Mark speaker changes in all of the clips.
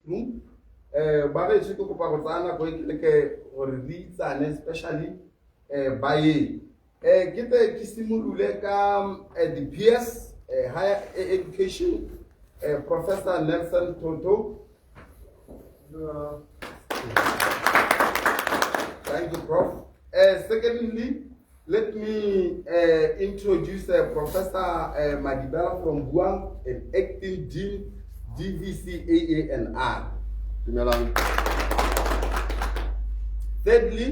Speaker 1: ba re tshiko kopa go tsana go ke gore re itsane especially ba ye ke simolule ka the PS higher education Professor Nelson Toto. Thank you, Prof. Secondly, let me introduce Professor Madibela from BUAN, an acting Dean, DVC, AANR. Thirdly,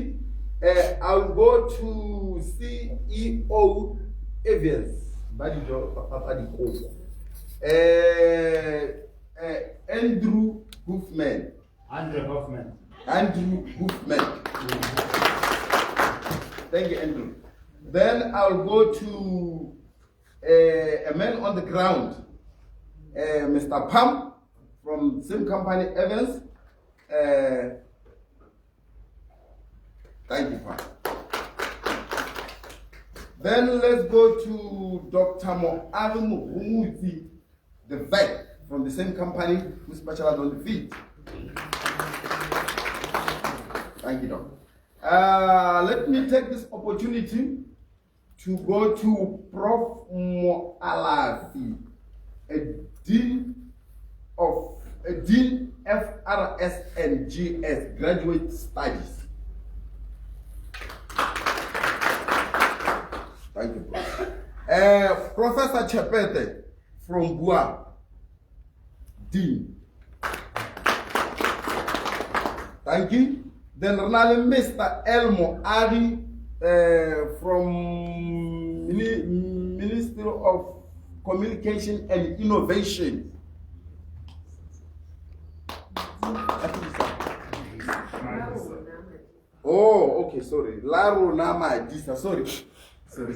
Speaker 1: I'll go to CEO Evans, Andrew Hoofman. Andrew Hoofman. Thank you, Andrew. Then I'll go to a man on the ground, Mr. Pam from same company, Evans. Thank you, Pam. Then let's go to Dr. Mo'aru Muhumuti, the vet from the same company who specializes on the feed. Thank you, Doctor. Let me take this opportunity to go to Prof. Mo'alafi, a Dean FRS and GS, Graduate Studies. Thank you, Prof. Professor Chepete from BUAN, Dean. Thank you. Then Mr. Elmo Adi from Ministry of Communication and Innovation. Oh, okay, sorry. Laro Nama Disa, sorry. Sorry.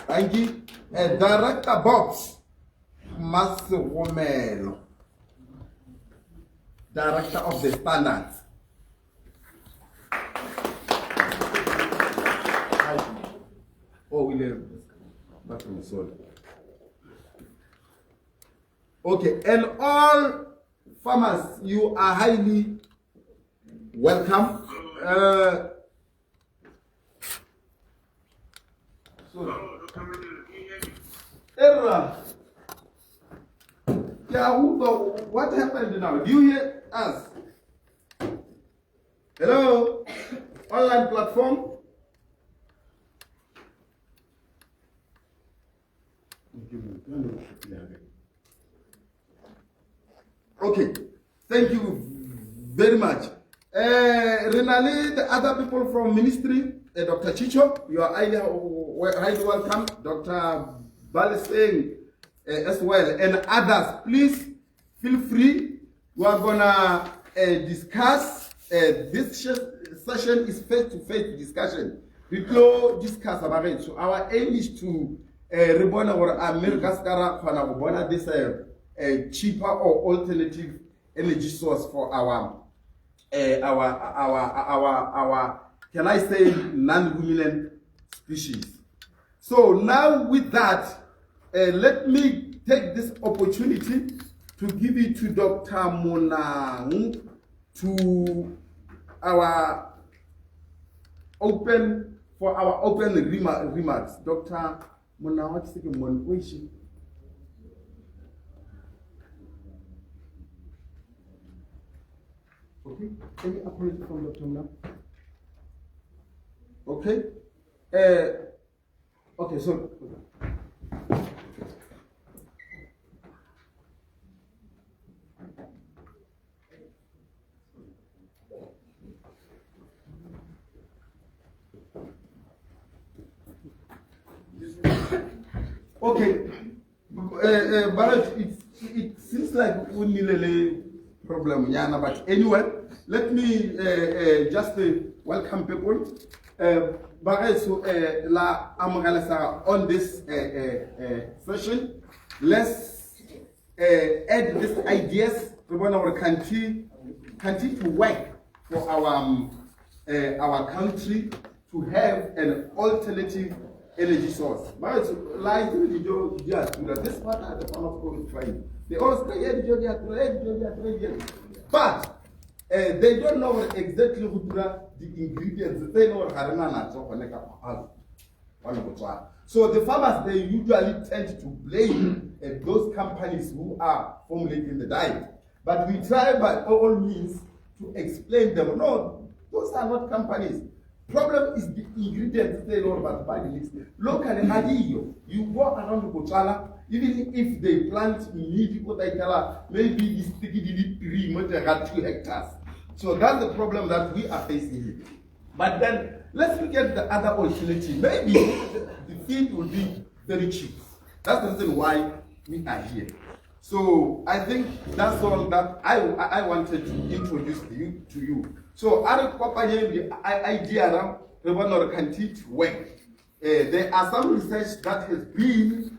Speaker 1: Thank you. Director Box Masomelo, Director of the Standards. Oh, William. Sorry. Okay, and all farmers, you are highly welcome. What happened now? Do you hear us? Hello? Online platform? Okay, thank you very much. Renali, the other people from ministry, Dr. Chicho, you are highly welcome. Dr. Baleseng as well, and others, please feel free. We are gonna discuss. This session is face-to-face discussion. We will discuss about it. So our aim is to rebona or America's this cheaper or alternative energy source for our can I say non-ruminant species. So now with that, let me take this opportunity to give it to Dr. Monang to our open remarks. Dr. Monang, what's the question? Okay, any apology from Dr. Monang? Okay. Okay, so okay, but it seems like we need a problem, Yana. But anyway, let me just welcome people. On this session, let's add these ideas. We want our country to work for our country to have an alternative energy source. But it's like this part are the farmers always trying. They always say, but they don't know exactly the ingredients. They know so the farmers, they usually tend to blame those companies who are formulating the diet. But we try by all means to explain them. No, those are not companies. Problem is the ingredients they know about by the mix. Locally, you go around Botswana, even if they plant meat, maybe it's 2 hectares. So that's the problem that we are facing here. But then let's look at the other alternative. Maybe the feed will be very cheap. That's the reason why we are here. So I think that's all that I wanted to introduce to you. So the idea now to work. There are some research that has been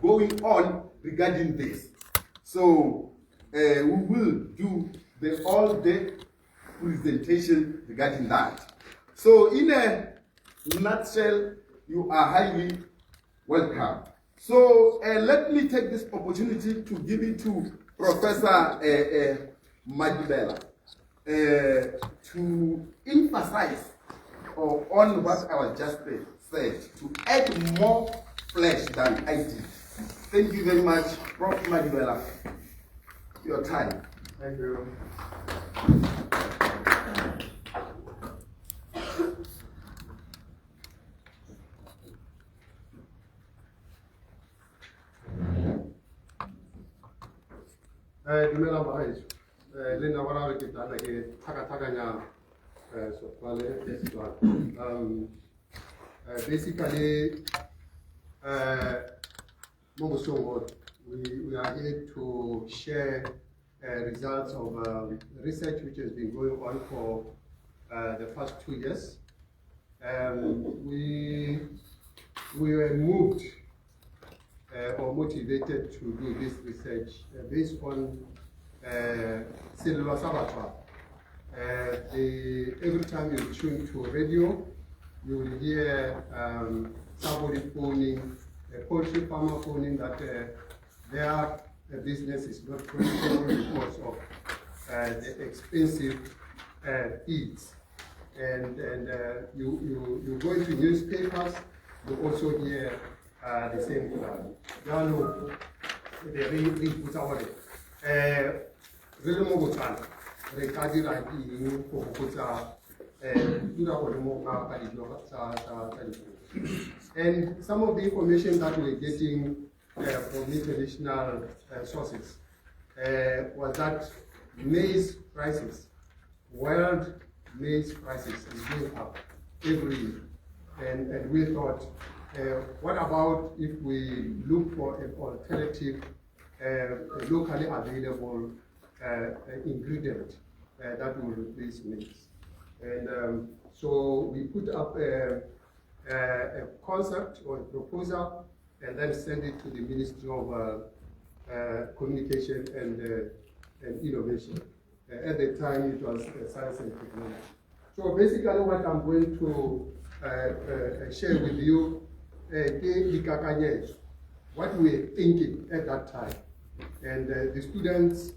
Speaker 1: going on regarding this. So we will do the all-day presentation regarding that. So in a nutshell, you are highly welcome. So let me take this opportunity to give it to Professor Madibela to emphasize on what I was just said, to add more flesh than I did. Thank you very much, Prof. Madibela. Your time.
Speaker 2: Thank you. Basically, we are here to share results of research which has been going on for the past 2 years. We were moved or motivated to do this research based on cellular sabotage. Every time you tune to radio, you will hear somebody phoning, a poultry farmer phoning that their business is not profitable because of the expensive feeds. And you go into newspapers, you also hear the same thing. And some of the information that we're getting from international sources was that maize prices, world maize prices is going up every year. And we thought, what about if we look for an alternative, locally available ingredient that will replace maize? And so we put up a concept or a proposal and then send it to the Ministry of Communication and Innovation. At the time, it was Science and Technology. So basically, what I'm going to share with you what we were thinking at that time. And the students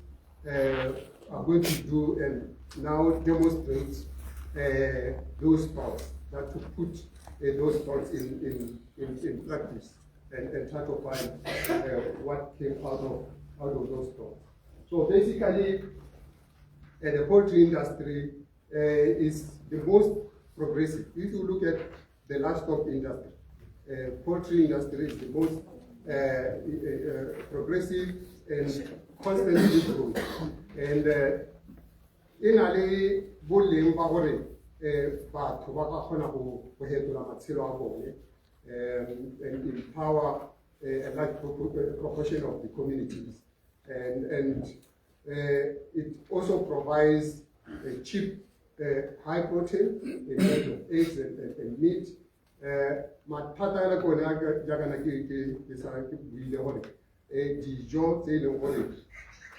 Speaker 2: are going to do and now demonstrate those thoughts, that to put those thoughts in practice and try to find what came out of those thoughts. So basically, the poultry industry is the most progressive. If you look at the livestock industry, poultry industry is the most progressive and constantly growing. And in a boleng ba gore batho ba ka kgona go fetola matshelo a bone and empower a large proportion of the communities. And it also provides a cheap, high protein in terms of eggs and meat. Mathata a kone jaaka na ke sa ke buile gore dijo tse e leng gore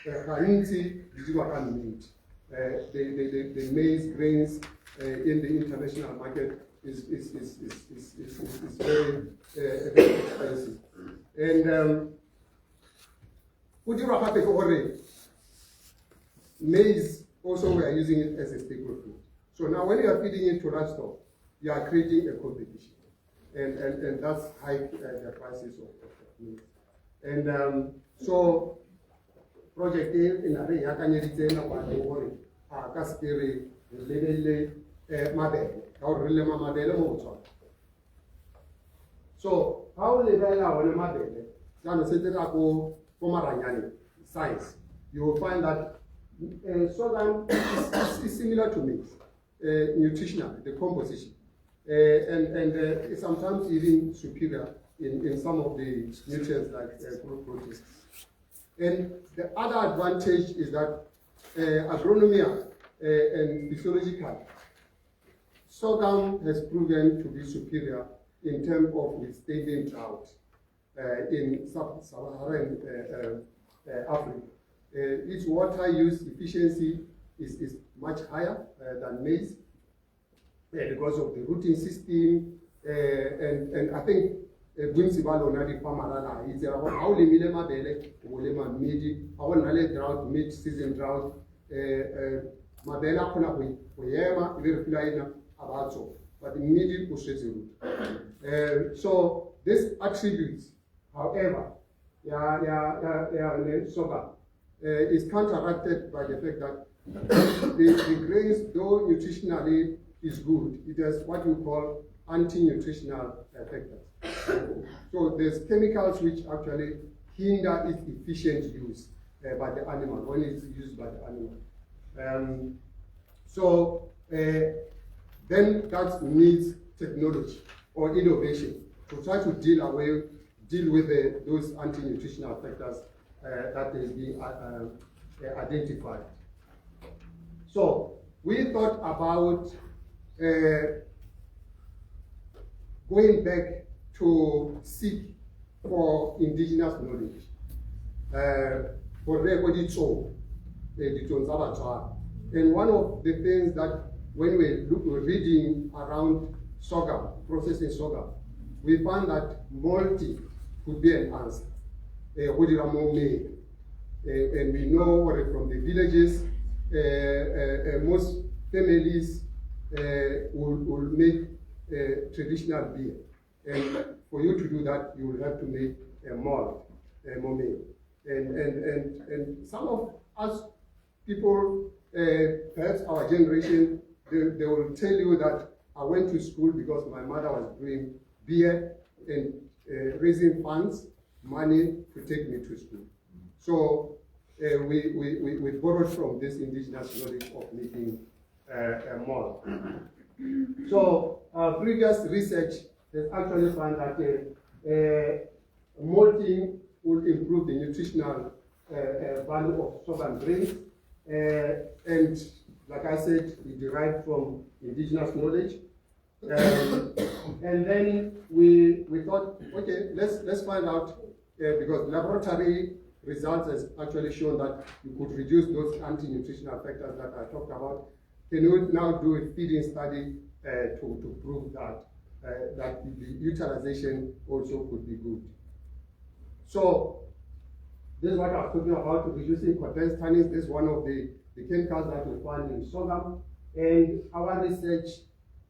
Speaker 2: gantsi di dirwa ka meat. The maize grains in the international market is very expensive. And maize also we are using it as a staple food. So now when you are feeding it to livestock, you are creating a competition. And that's hike the prices of maize. And so project in a way, I can so how they science, you will find that sorghum is similar to maize, nutritionally, the composition, and sometimes even superior in some of the nutrients like proteins. And the other advantage is that agronomy and physiological, sorghum has proven to be superior in terms of withstanding drought in sub-Saharan Africa. Its water use efficiency is much higher than maize because of the rooting system, and I think bontsi ba lona di farmera la itse ga o lemile mabele o lema mmidi ga go nna le drought, mid season drought, mabele a kgona go ema e be re pula ena a ba tsoga, but mmidi o swetse root. So these attributes, however, sorghum is counteracted by the fact that the grains, though nutritionally is good, it has what we call anti-nutritional factors. So there's chemicals which actually hinder its efficient use by the animal, when it's used by the animal. So then that needs technology or innovation to try to deal with those anti-nutritional factors that is being identified. So we thought about going back to seek for indigenous knowledge. And one of the things that when we're reading around sorghum, processing sorghum, we found that multi could be an answer. And we know from the villages, most families will make traditional beer. And for you to do that, you will have to make a malt, a momé. And some of us people, perhaps our generation, they will tell you that I went to school because my mother was doing beer and raising funds, money to take me to school. So we borrowed from this indigenous knowledge of making a malt. So previous research has actually found that malting would improve the nutritional value of sorghum grains, and like I said, we derived from indigenous knowledge. And then we thought, okay, let's find out, because laboratory results has actually shown that you could reduce those anti-nutritional factors that I talked about. Can you now do a feeding study to prove that that the utilization also could be good? So this is what I was talking about, reducing condensed tannins. This is one of the chemicals that we find in sorghum. And our research,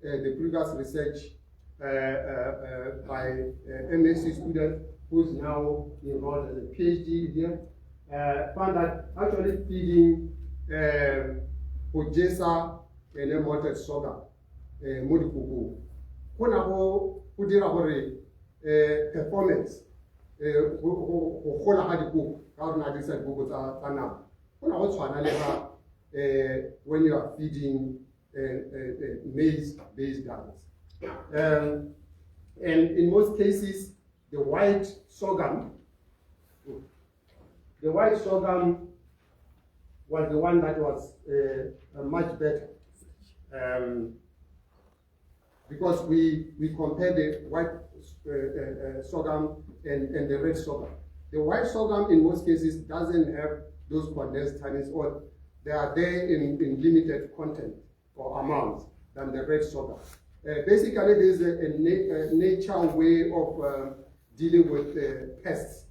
Speaker 2: the previous research by MSc student who's now enrolled as a PhD here, found that actually feeding Ojesa and a malted sorghum, Mudikubu, Konabo, Udira Hore, performance, Hola Hadiku, Karna said Bogota, Tana, when you are feeding maize-based diets. And in most cases, the white sorghum was the one that was much better, because we compared the white sorghum and the red sorghum. The white sorghum in most cases doesn't have those condensed tannins, or they are there in limited content or amounts than the red sorghum. Basically, there's a nature way of dealing with pests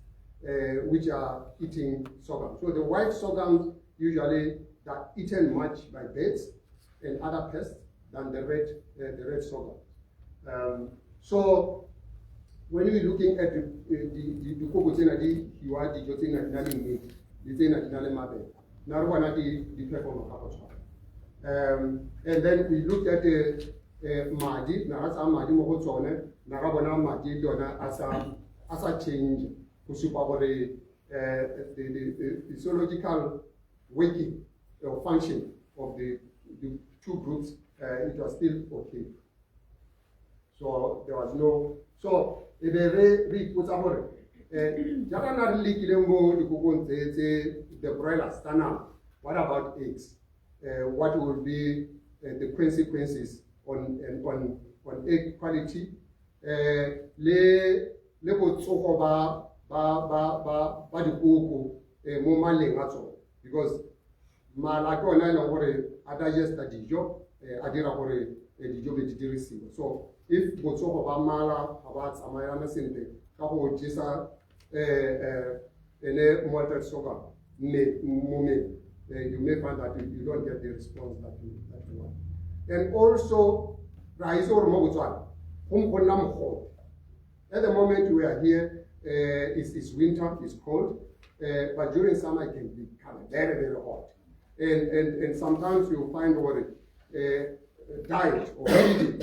Speaker 2: which are eating sorghum. So the white sorghum usually are eaten much by birds and other pests than the red sorghum. So when we're looking at the cocoa you are the jotin and meat, the thing at Nalemabe. Now one at the perform and then we look at the Madi, Narasa Madi Mohotone, Narabona Madi Dona as a change to super the physiological working or function of the two groups, it was still okay. So there was no, so if they put about Japan the broilers stand up. What about eggs? What will be the consequences on egg quality? Le botsogo ba di koko mo maleng a tsona, because mala ke ona le gore a digesta dijo a dira gore dijo be di dirisiwa. So if botsogo ba mala ga ba tsamayana sentle ka go jesa malted sorghum you may find that you don't get the response that you want. And also rice or mogutswana at the moment we are here, it's winter, it's cold, but during summer it can become very, very hot. And sometimes you'll find what diet or feeding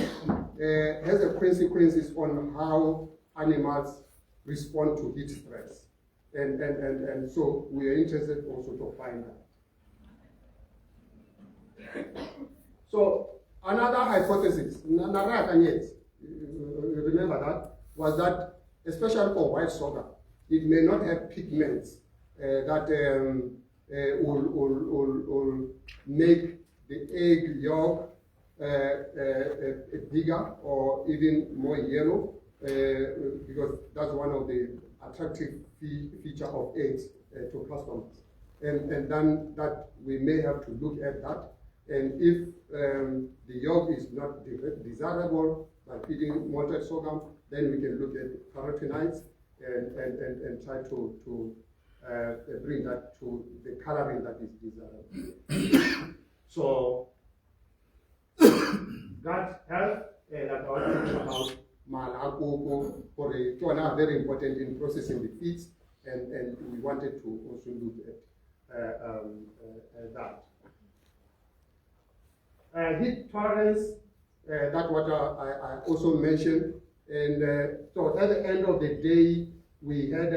Speaker 2: has a consequences on how animals respond to heat stress. And so we are interested also to find that. So another hypothesis, remember that, was that, especially for white sorghum, it may not have pigments that will make the egg yolk bigger or even more yellow, because that's one of the attractive feature of eggs to customers. And then that we may have to look at that. And if the yolk is not desirable by feeding malted sorghum, then we can look at carotenoids and try to bring that to the coloring that is desirable. So that health that I was talking about malakoko for a very important in processing the feeds, and we wanted to also look at that. Heat tolerance, that's what I also mentioned. And so at the end of the day, we had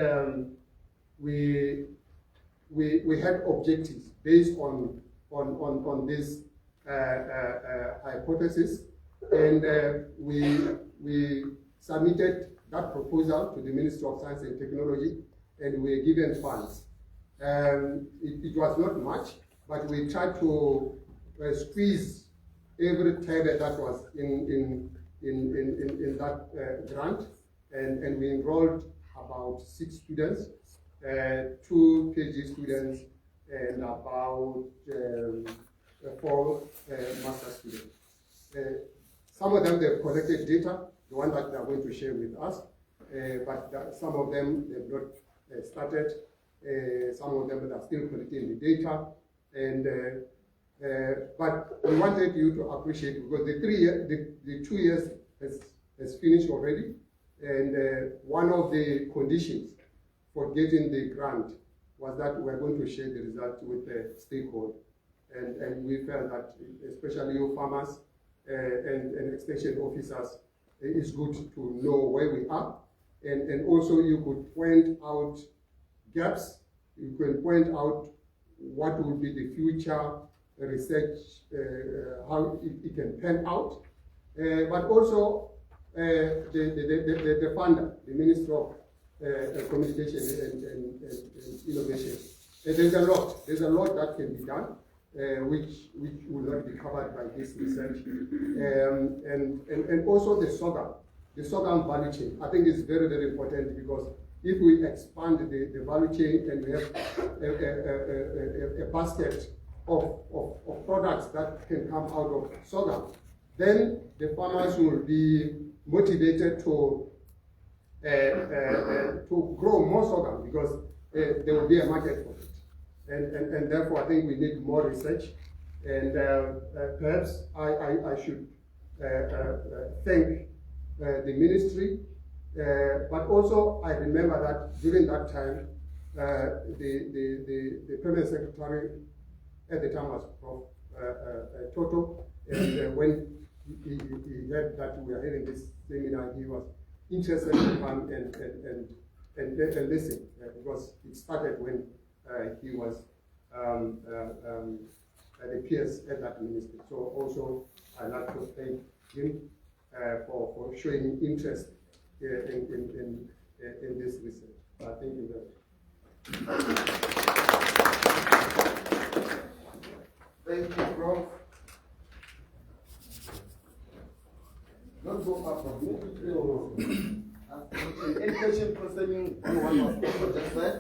Speaker 2: objectives based on this hypothesis, and we submitted that proposal to the Ministry of Science and Technology, and we were given funds. It was not much, but we tried to squeeze every tablet that was in that grant, and we enrolled about 6 students, 2 PhD students, and about 4 master students. Some of them they've collected data, the one that they are going to share with us, but some of them they've not started. Some of them are still collecting the data, and but we wanted you to appreciate, because the 2 years has finished already, and one of the conditions for getting the grant was that we are going to share the result with the stakeholders, and we felt that especially your farmers and extension officers, it's good to know where we are, and also you could point out gaps, you can point out what will be the future research, how it can pan out, but also the funder, the Ministry of Communication and Innovation. There's a lot that can be done, which will not be covered by this research, and also the sorghum value chain. I think it's very, very important, because if we expand the value chain and we have a basket of products that can come out of sorghum, then the farmers will be motivated to grow more sorghum because there will be a market for it. And therefore, I think we need more research. And perhaps I should thank the ministry, but also I remember that during that time, the permanent secretary at the time was Prof. Toto, and when he heard that we were having this seminar, he was interested to come and listen, because it started when he was the peers at that ministry. So also I'd like to thank him for showing interest in this research. Thank you very much.
Speaker 1: Thank you, Prof. Don't go far from me. Any question concerning what was just said?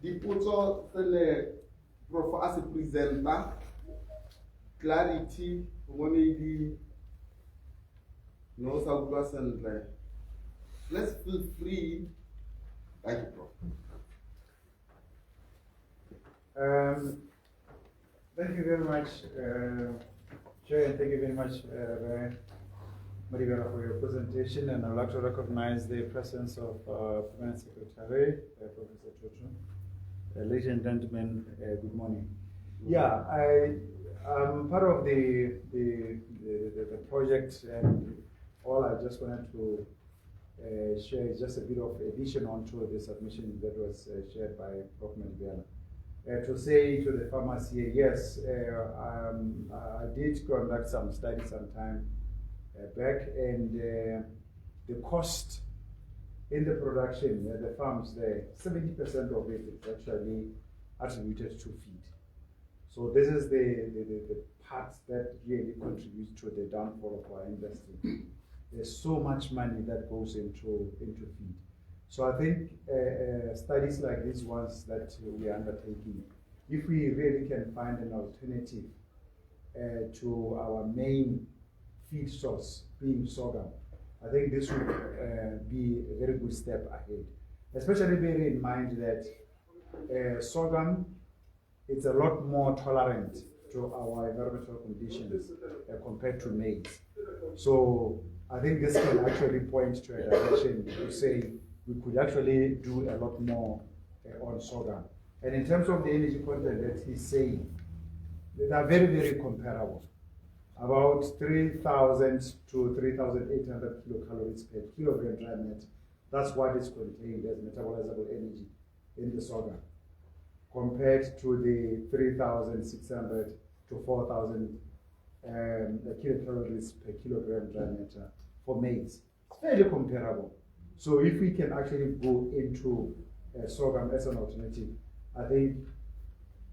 Speaker 1: The photo Prof as a presenter, clarity, maybe no surplus and let's feel free. Thank you, Prof.
Speaker 3: Thank you very much, Chair, and thank you very much, Maribela, for your presentation. And I'd like to recognize the presence of Permanent Secretary, Professor Toto. Ladies and gentlemen, good morning. Yeah, I'm part of the project, and all I just wanted to share is just a bit of addition onto the submission that was shared by Prof. Maribela. To say to the farmers here, yes, I did conduct some studies some time back, and the cost in the production at the farms there, 70% of it is actually attributed to feed. So this is the part that really contributes to the downfall of our industry. There's so much money that goes into feed. So I think studies like these ones that we are undertaking, if we really can find an alternative to our main feed source being sorghum, I think this would be a very good step ahead. Especially bearing in mind that sorghum is a lot more tolerant to our environmental conditions compared to maize. So I think this can actually point to a direction to say we could actually do a lot more on sorghum. And in terms of the energy content that he's saying, they are very, very comparable. About 3,000 to 3,800 kilocalories per kilogram dry matter. That's what is contained as metabolizable energy in the sorghum, compared to the 3,600 to 4,000 kilocalories per kilogram dry matter for maize. It's fairly comparable. So if we can actually go into sorghum as an alternative, I think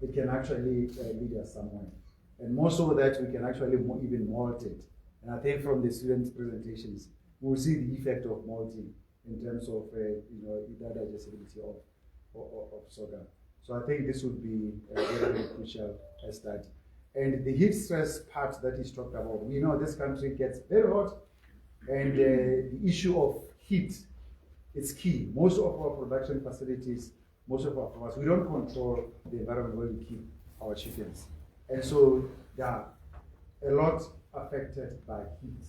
Speaker 3: it can actually lead us somewhere. And more so that we can actually even malt it. And I think from the students' presentations, we'll see the effect of malting in terms of the digestibility of sorghum. So I think this would be a very, very crucial study. And the heat stress part that he's talked about, we know this country gets very hot, and the issue of heat is key. Most of our production facilities, most of our farmers, we don't control the environment where we keep our chickens. And so they are a lot affected by heat,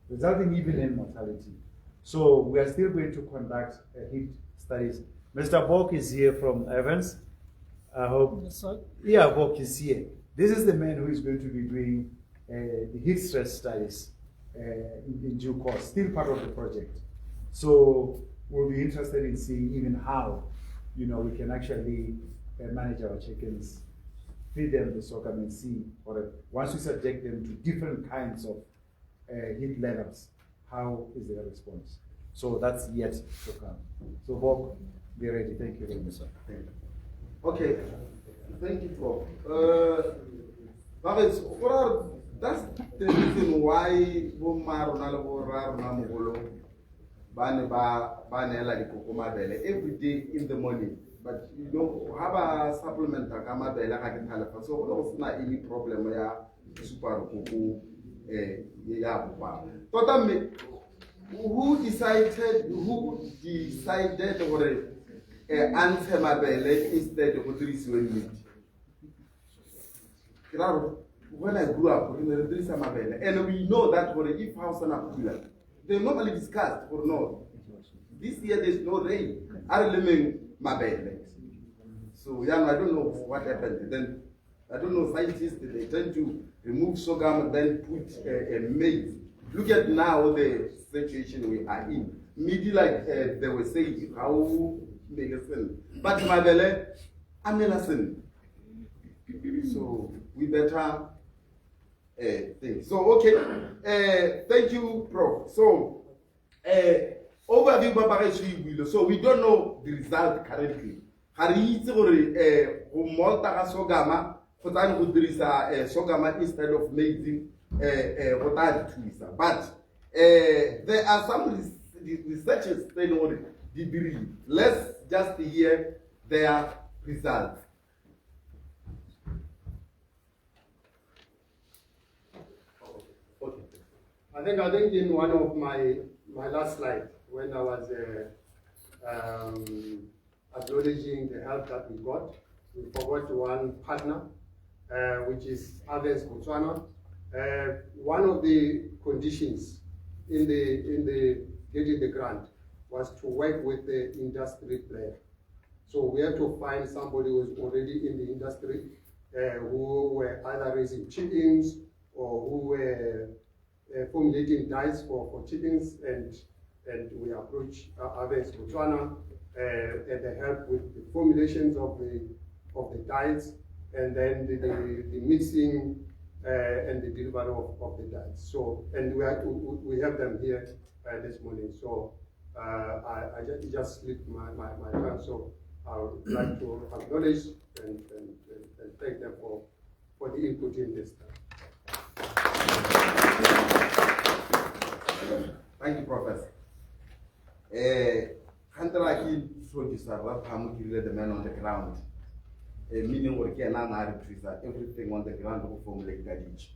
Speaker 3: resulting even in mortality. So we are still going to conduct heat studies. Mr. Bork is here from Evans. I hope.
Speaker 4: Yes, sir.
Speaker 3: Yeah, Bork is here. This is the man who is going to be doing the heat stress studies in due course, still part of the project. So we'll be interested in seeing even how, we can actually manage our chickens, feed them the sorghum, and see once we subject them to different kinds of heat levels, how is their response? So that's yet to come. So Bob, be ready. Thank you very much, sir. Thank you.
Speaker 1: Okay, thank you, Prof. That's the reason why every day in the morning. But have a supplement so not any problem super yeah, but who decided or answer mabele instead of meat? When I grew up, and we know that for if house and Apula, they normally discussed or no. This year there's no rain. I remember mabele. So yeah, I don't know what happened. Then I don't know, scientists they tend to remove sorghum and then put maize. Look at now the situation we are in. Maybe like they were saying how they listen. But mabele, I'm listen. So we better think. So okay, thank you, Prof. So overview Babareshi. So we don't know the result currently. Sogama, sogama instead of making but there are some researchers saying degree. Let's just hear their results.
Speaker 2: I think in one of my last slide, when I was acknowledging the help that we got, we forgot one partner, which is Aves Botswana. One of the conditions in the getting the grant was to work with the industry player. So we have to find somebody who is already in the industry, who were either raising chickens or who were formulating diets for chickens, and we approach Aves Botswana and they help with the formulations of the diets, and then the mixing and the delivery of the diets. So, and we have them here this morning. So I just slipped my tongue. So I would like to acknowledge and thank them for the input in this.
Speaker 1: Thank you, Professor. Kantaraki producer, the man on the ground. Meaning we can everything on the ground to formulate that each.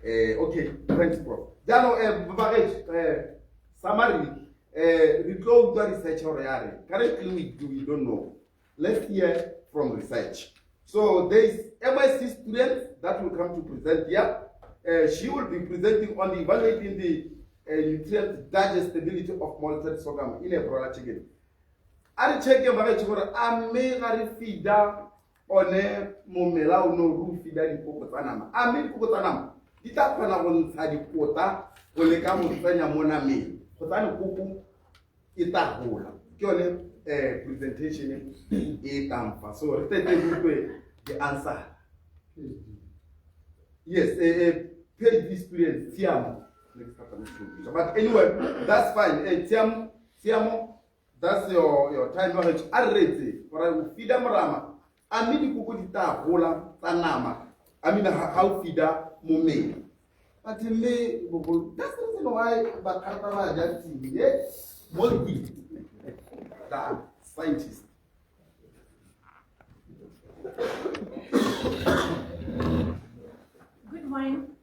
Speaker 1: Okay, thanks, Prof. Jano, summary, we go to research or currently we don't know. Let's hear from research. So there is MSc student that will come to present here. She will be presenting on evaluating the nutrient digestibility of malted sorghum in a broiler chicken. I check your marriage for a mega feeder on a momela no roof feeder in Cocotanama. I mean Cocotanama. Did that one on side quota when they come with Fanya Monami? Cotano Cuckoo, it's a whole. Presentation so the answer. Yes, paid experience, Tiamo. But anyway, that's fine. Tiamo, that's your time knowledge. Arrete, for I will feed them rama. I mean, Kukudita, Hola, Tanama. I mean, how feeder Mume. But in May, that's the reason why Bakatava just yes, what we that scientist.
Speaker 4: Good morning.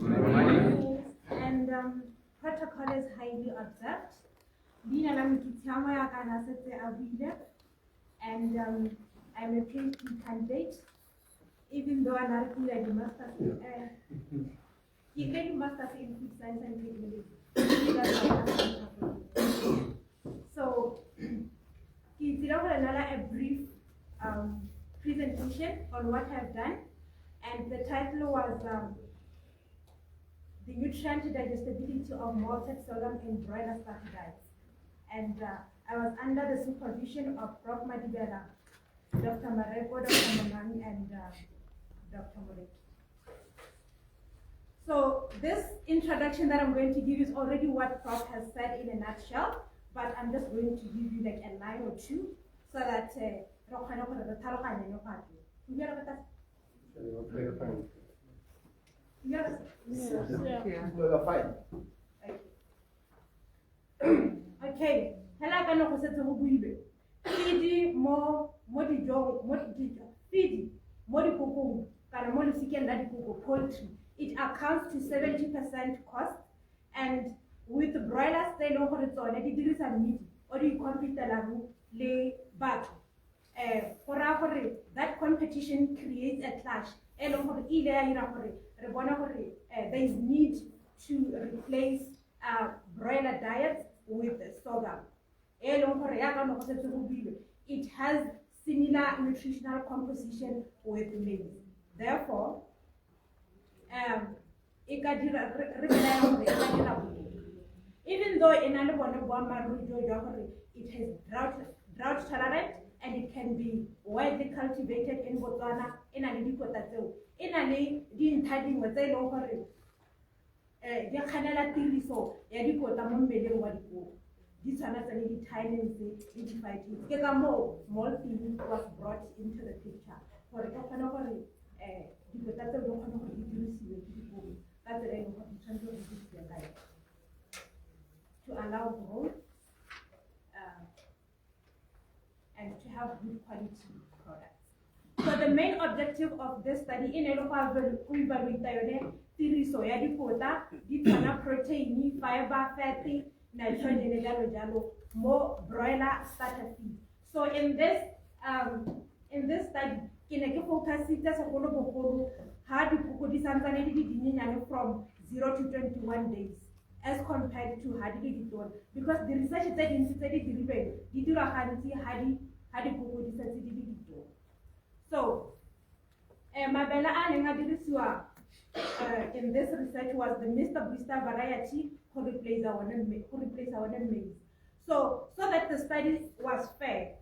Speaker 4: Good morning. And protocol is highly observed. And I'm a PhD candidate, even though I'm not a master's in food science and technology. So, a brief presentation on what I've done, and the title was the nutrient digestibility of malted sorghum in broiler starter diets. And I was under the supervision of Prof. Madibela, Dr. Mareko, Dr. Monang, and Dr. Moret. So this introduction that I'm going to give is already what Prof has said in a nutshell, but I'm just going to give you like a line or two so that
Speaker 1: Fine.
Speaker 4: Okay. Hela ka no go setse go buile. Feed mo dijong, mo dikokong, kana mo lesikeng la dikoko, poultry. It accounts to 70% cost, and with broilers, they know how it's already there is a meat or you compete le batho. That competition creates a clash. There is need to replace broiler diets with sorghum. It has similar nutritional composition with maize. Therefore, even though it has drought tolerant and it can be widely cultivated in Botswana, in a these are not any tiny small thing was brought into the picture. For example, to allow growth and to have good quality products. So the main objective of this study in protein, fiber, fatty, nitrogen, more broiler starter feed. So in this study, focus from 0 to 21 days as compared to because the research is that in so in this research was the Mr. Brista variety who replaced our maize. So that the study was fair,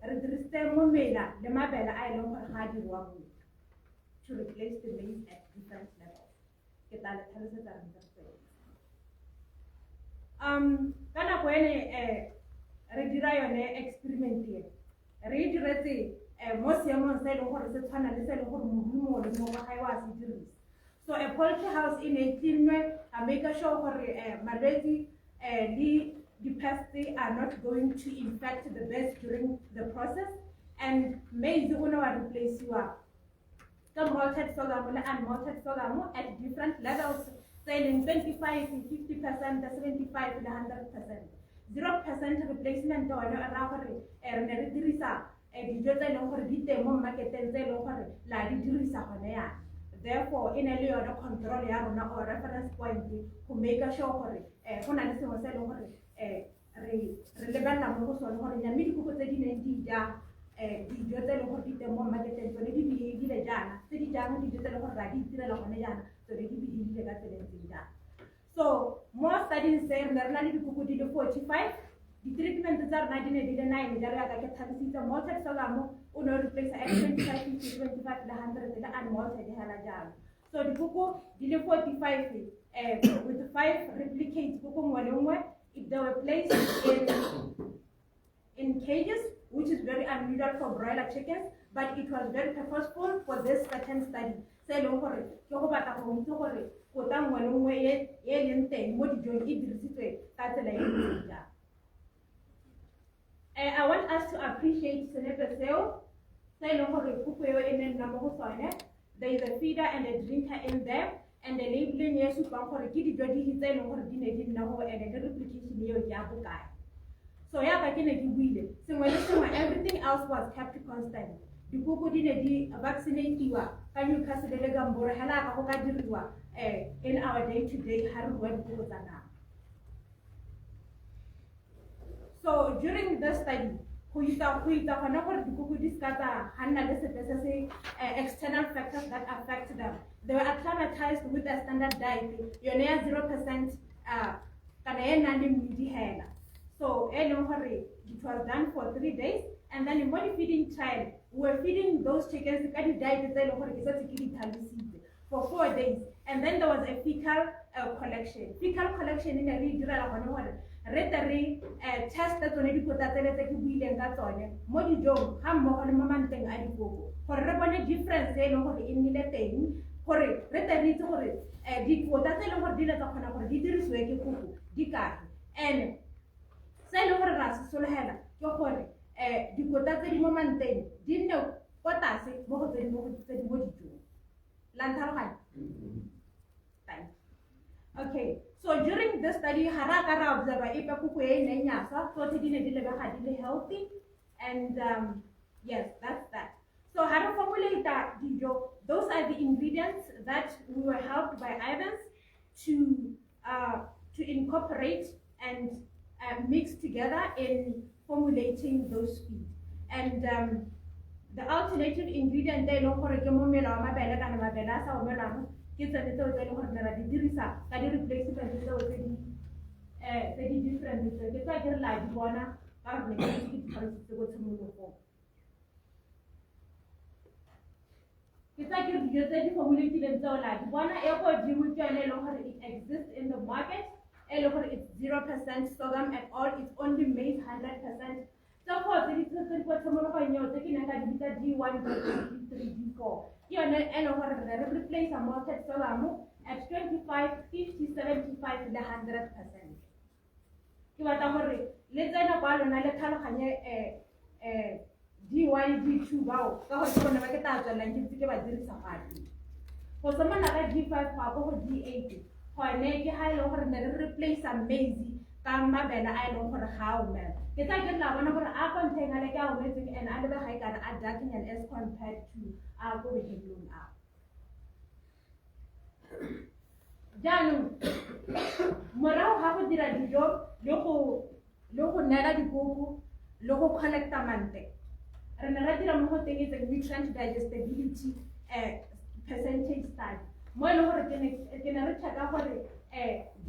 Speaker 4: to replace the maize at different levels. Experiment here. So a poultry house in a thin way, make sure the pests are not going to infect the birds during the process, and maize replace malted sorghum and malted sorghum at different levels, selling 25 to 50%, 75 to 100%. 0% replacement therefore, in a control or reference point to make sure so more studies say 45. The treatment are 1989, malted sorghum, replace 25 to 25 and malted halajal. So the kuku did 45 with 5 replicates if they were placed in cages, which is very unusual for broiler chickens, but it was very purposeful for this certain study. I want us to appreciate Senator Seo. There is a feeder and a drinker in there, and the labeling is and the replication. So everything else was kept constant. The cocoa did vaccinate you can you cast the legambora in our day-to-day So during the study, external factors that affect them. They were acclimatized with a standard diet. You're near 0%. So it was done for 3 days, and then in body feeding trial, we were feeding those chickens for 4 days, and then there was a fecal collection. Fecal collection in a test that when you put that and that's on Modi Joe, for a difference in the thing, for it, did what that and say over us, Solhana, your the moment didn't know what I say more than what you do. Thank you. Okay, so during this study, Harakara observer Ipakukwe Nenyasa, so they healthy, and yes, that's that. So how to formulate that, those are the ingredients that we were helped by Ivans to incorporate and mix together in formulating those feed. And the alternative ingredient they don't correct ke tsone tseo tse e leng gore ne ra di dirisa ka di-replacement tseo tse di different tseo ke tsa ke re la di bona ka gore ne ke tlhalositse ko tshimologong ke tsa ke re dijo tse di formulatileng tseo la di bona e godimo ke yone e leng gore it exists in the market e leng gore it's 0% sorghum at all, it's only made 100%. So for the D1, D3, D4. Here and over replace a malted sorghum at 25, 50, 75 to the 100%. Let's say a ball and I let her D1, D2 wow. So what's going to make it out and you give a deal for someone like D5 or D8. For a naked high over and replace a mazy. Kama bela I know for how man. It's like a one of our contain like our meeting and other high can adapting and as compared to our going bloom up. Janu Morao have did a job, local nera di poco, local collectamante. And another thing is a nutrient digestibility percentage study. More over can check out for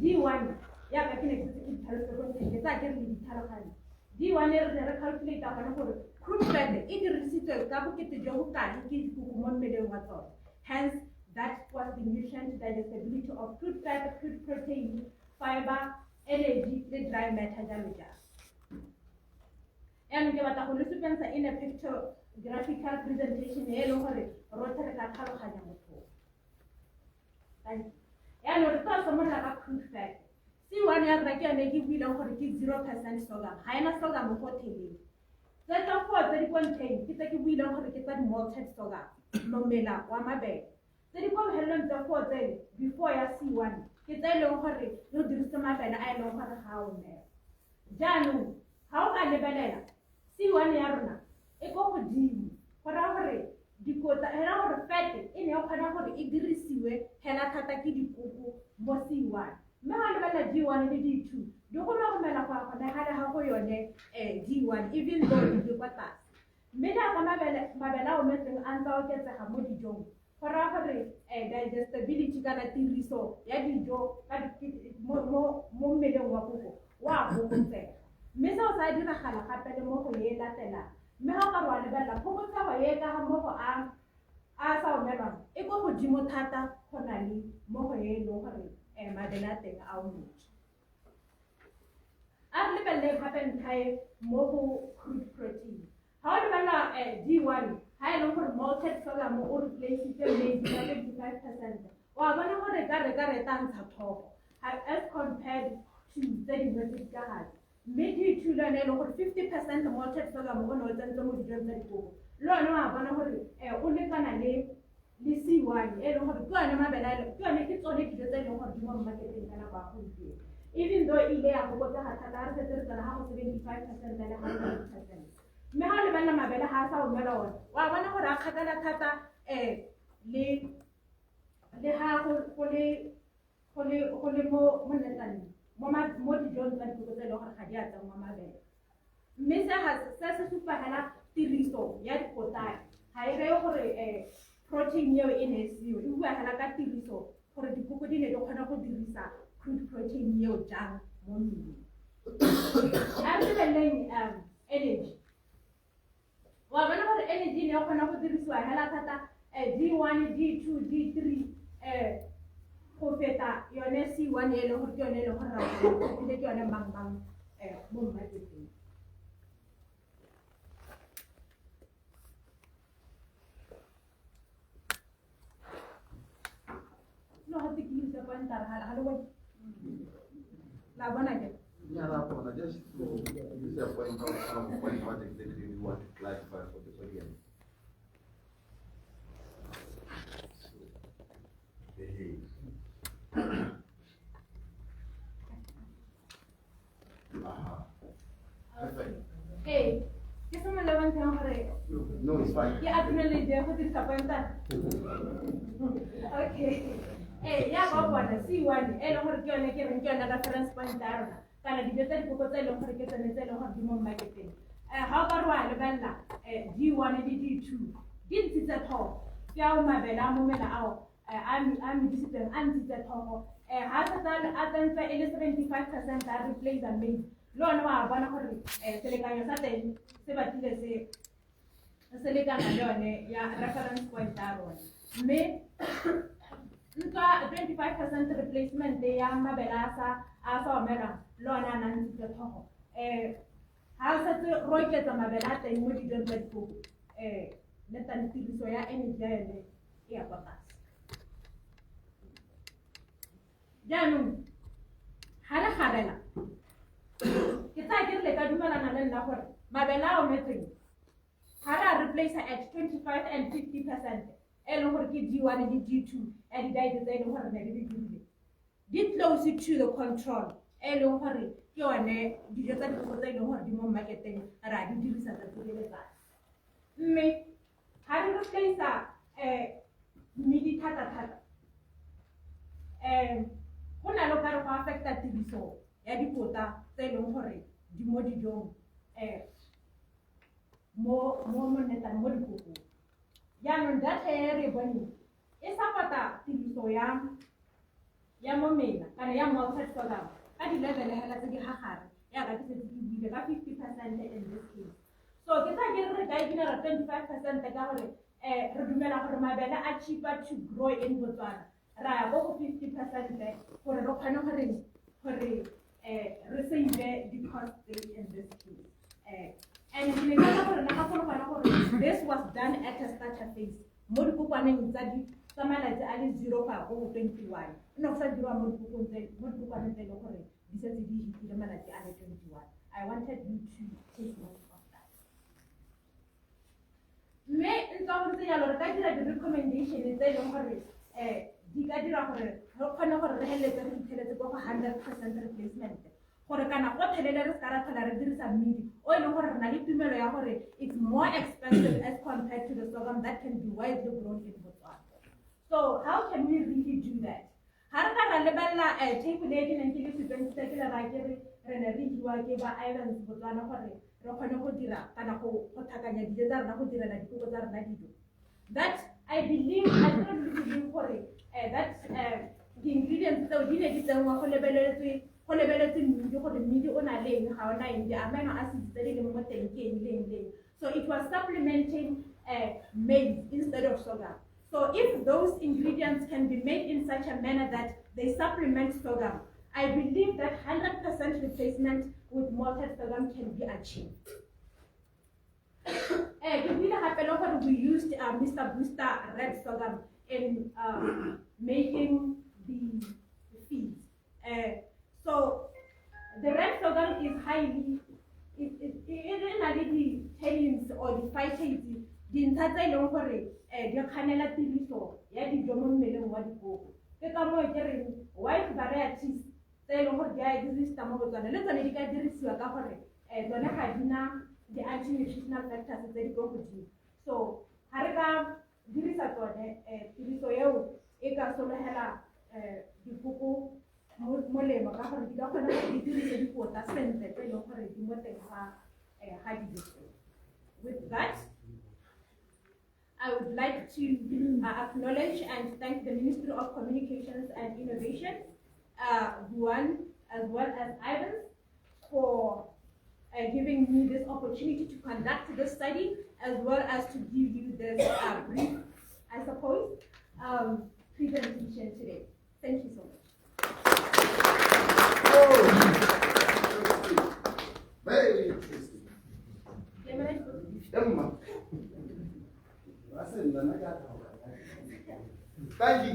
Speaker 4: D1. Yeah, I can execute D1 is calculate crude fat, it received a job hence, that was the nutrient digestibility of crude fat, crude protein, fiber, energy, the dry matter. And we have a in a picture graphical presentation, yellow rotary and the person like a crude fat. See 1 year like a negative will over 0% sorghum. Higher sorghum of 40. Set of 4 it's like a wheel over the malted sorghum. No mela, one my bed. The report Helen the 4 day before I see one. It's a low hurry, no do some up and I know how there. Janu, how can the banana? See 1 year. A cocoa dim. For our Dikota, and our fat in your canapa, it did receive Hela Tataki di Kuku, Mosi 1. Mahal D1 and D2. Do you know when I had a Hakoyone D1, even though you do what that? Meda Mabella mentioned answer gets a Hamodi Joe. For our digestibility can a TV so, Yadi Joe, more million wapuko. Wow, Mrs. I didn't have a happen more latella. Meha Bella, Pocota, Yega, Moko Am, Asa Mera, Eco Jimotata, Honali, Mohe, no hurry. Madelating our mood. I've never happened high mobile crude protein. How do I D1 high local malted sorghum or replaces maybe 75%? Or I want to regard a dance at all. As compared to the United States. Maybe to learn over 50% malted sorghum or not than some of the German people. Learn only can I name. See one, even though Ile Abota has a house 75% and 100%. Mehalabella Mabella has our melon. While one of our Katata Holy more Jones than Kuko Hadiat and Mamma Bay. Mr. has success super hana tiriso, yet Kotai. High protein here in a seal. You were a tiriso for the Kukodin or Hanakodirisa, crude protein here, Jang, Moni. After the name energy. Well, whenever energy in Hanakodirisa, Halakata, D1, D2, D3, Profeta, your Nessie 1 yellow, your yellow, your bang bang, movement. No, I think you point that
Speaker 1: just to use a point out what exactly we want to clarify for the audience. fine.
Speaker 4: Yeah, definitely there for disappointed. Okay. Eh, yeah, go on. See one. Eh, long hore ke yone reference point ya rona. Kana di beta di go tse long hore ke tsene tse long hore di mo marketing. How ka rwa le bella D1 le D2. Di ntse tho. Ke a o mabela mo mela ao. I'm disiteng a ntse tho. Ha sa tsala a tsentse e le 75% a replace and made. Lo ona wa bona gore selekanyo sa teng se batile se le kana le yone ya reference point ya rona. Mme nka 25% replacement ya mabela a sa omela lo ona a ntse tho. Ha o setse ro iketsa mabele a teng mo dijong tsa dikoko le tane tiriso ya energy ya yone e ya kwa tlase. Jaanong ha re garela ke tsa ke le ka dumelana le nna gore mabele a ometseng ha re replace at 25 and 50% e leng gore ke D1 le D2 and di-diet tse e leng gore ne di dirile di close to the control e leng gore ke yone dijo tsa dikoko tse e leng gore di mo marketeng ra di dirisa tsatsi le letsatsi. Mme ha re replace mmidi thata go na le kare go affecta tiriso ya dikota tse e leng gore di mo dijong mo monetane mo dikokong. Jaanong data e re boneng e support-a tiriso ya mo mela kana ya malted sorghum ka di-level hela tse di gagare ya ka ke setse ke buile ka 50% in this case. So ke tsa ke re ka ikinela 25% ka gore re dumela gore mabele a cheaper to grow in Botswana. Ra ya go 50% gore re kgone gore re save the cost in this case. And this was done at a starter phase. Mo dikokwaneng tsa malatsi a le 0 go ya go 21. No sa dirwa mo dikokwaneng tse e leng gore di setse di hitile malatsi a le 21. I wanted you to take note of that. Mme ntse go ntse jalo re ka dira di-recommendation tse e leng gore di ka dira gore re kgone gore re heletse re fitlheletse ko go 100% replacement. Gore kana go thelele re ska ra tlhola re dirisa mmidi o e leng gore re na le tumelo ya gore it's more expensive as compared to the sorghum that can be widely grown in Botswana. So how can we really do that? Ha re ka ra lebella table e ke neng ke le student ke le ra ke re ne re hiwa ke ba islands Botswana gore re kgone go dira kana go thakanya dijo tsa rena go direla dikoko tsa rena dijo. That I don't believe gore that the ingredients tseo di ne di tsengwa go lebeletswe mmidi gore mmidi o na leng ga ona eng di-amino acids tse di leng mo teng ke eng leng. So it was supplementing maize instead of sorghum. So if those ingredients can be made in such a manner that they supplement sorghum, I believe that 100% replacement with malted sorghum can be achieved. We used Mr. Booster red sorghum in making the feeds. So the red sorghum is highly, the tannins or the phytates, the entire di khanela tiriso ya dijo mo mmeleng wa dikoko. Ke ka mo ke reng white varieties tse e leng gore di a dirisiwa mo Botswana le tsone di ka dirisiwa ka gore tsone ga di na di-anti-nutritional factors tse di kwa godimo. So ha re ka dirisa tsone tiriso eo e ka sologela dikoko molemo ka gore di ka kgona go di dirisa dikota sentle tse e leng gore di mo teng ga dijo. With that, I would like to acknowledge and thank the Ministry of Communications and Innovation, BUAN, as well as Ivans, for giving me this opportunity to conduct this study, as well as to give you this brief, I suppose, presentation today. Thank you so much.
Speaker 1: Very interesting. Thank you.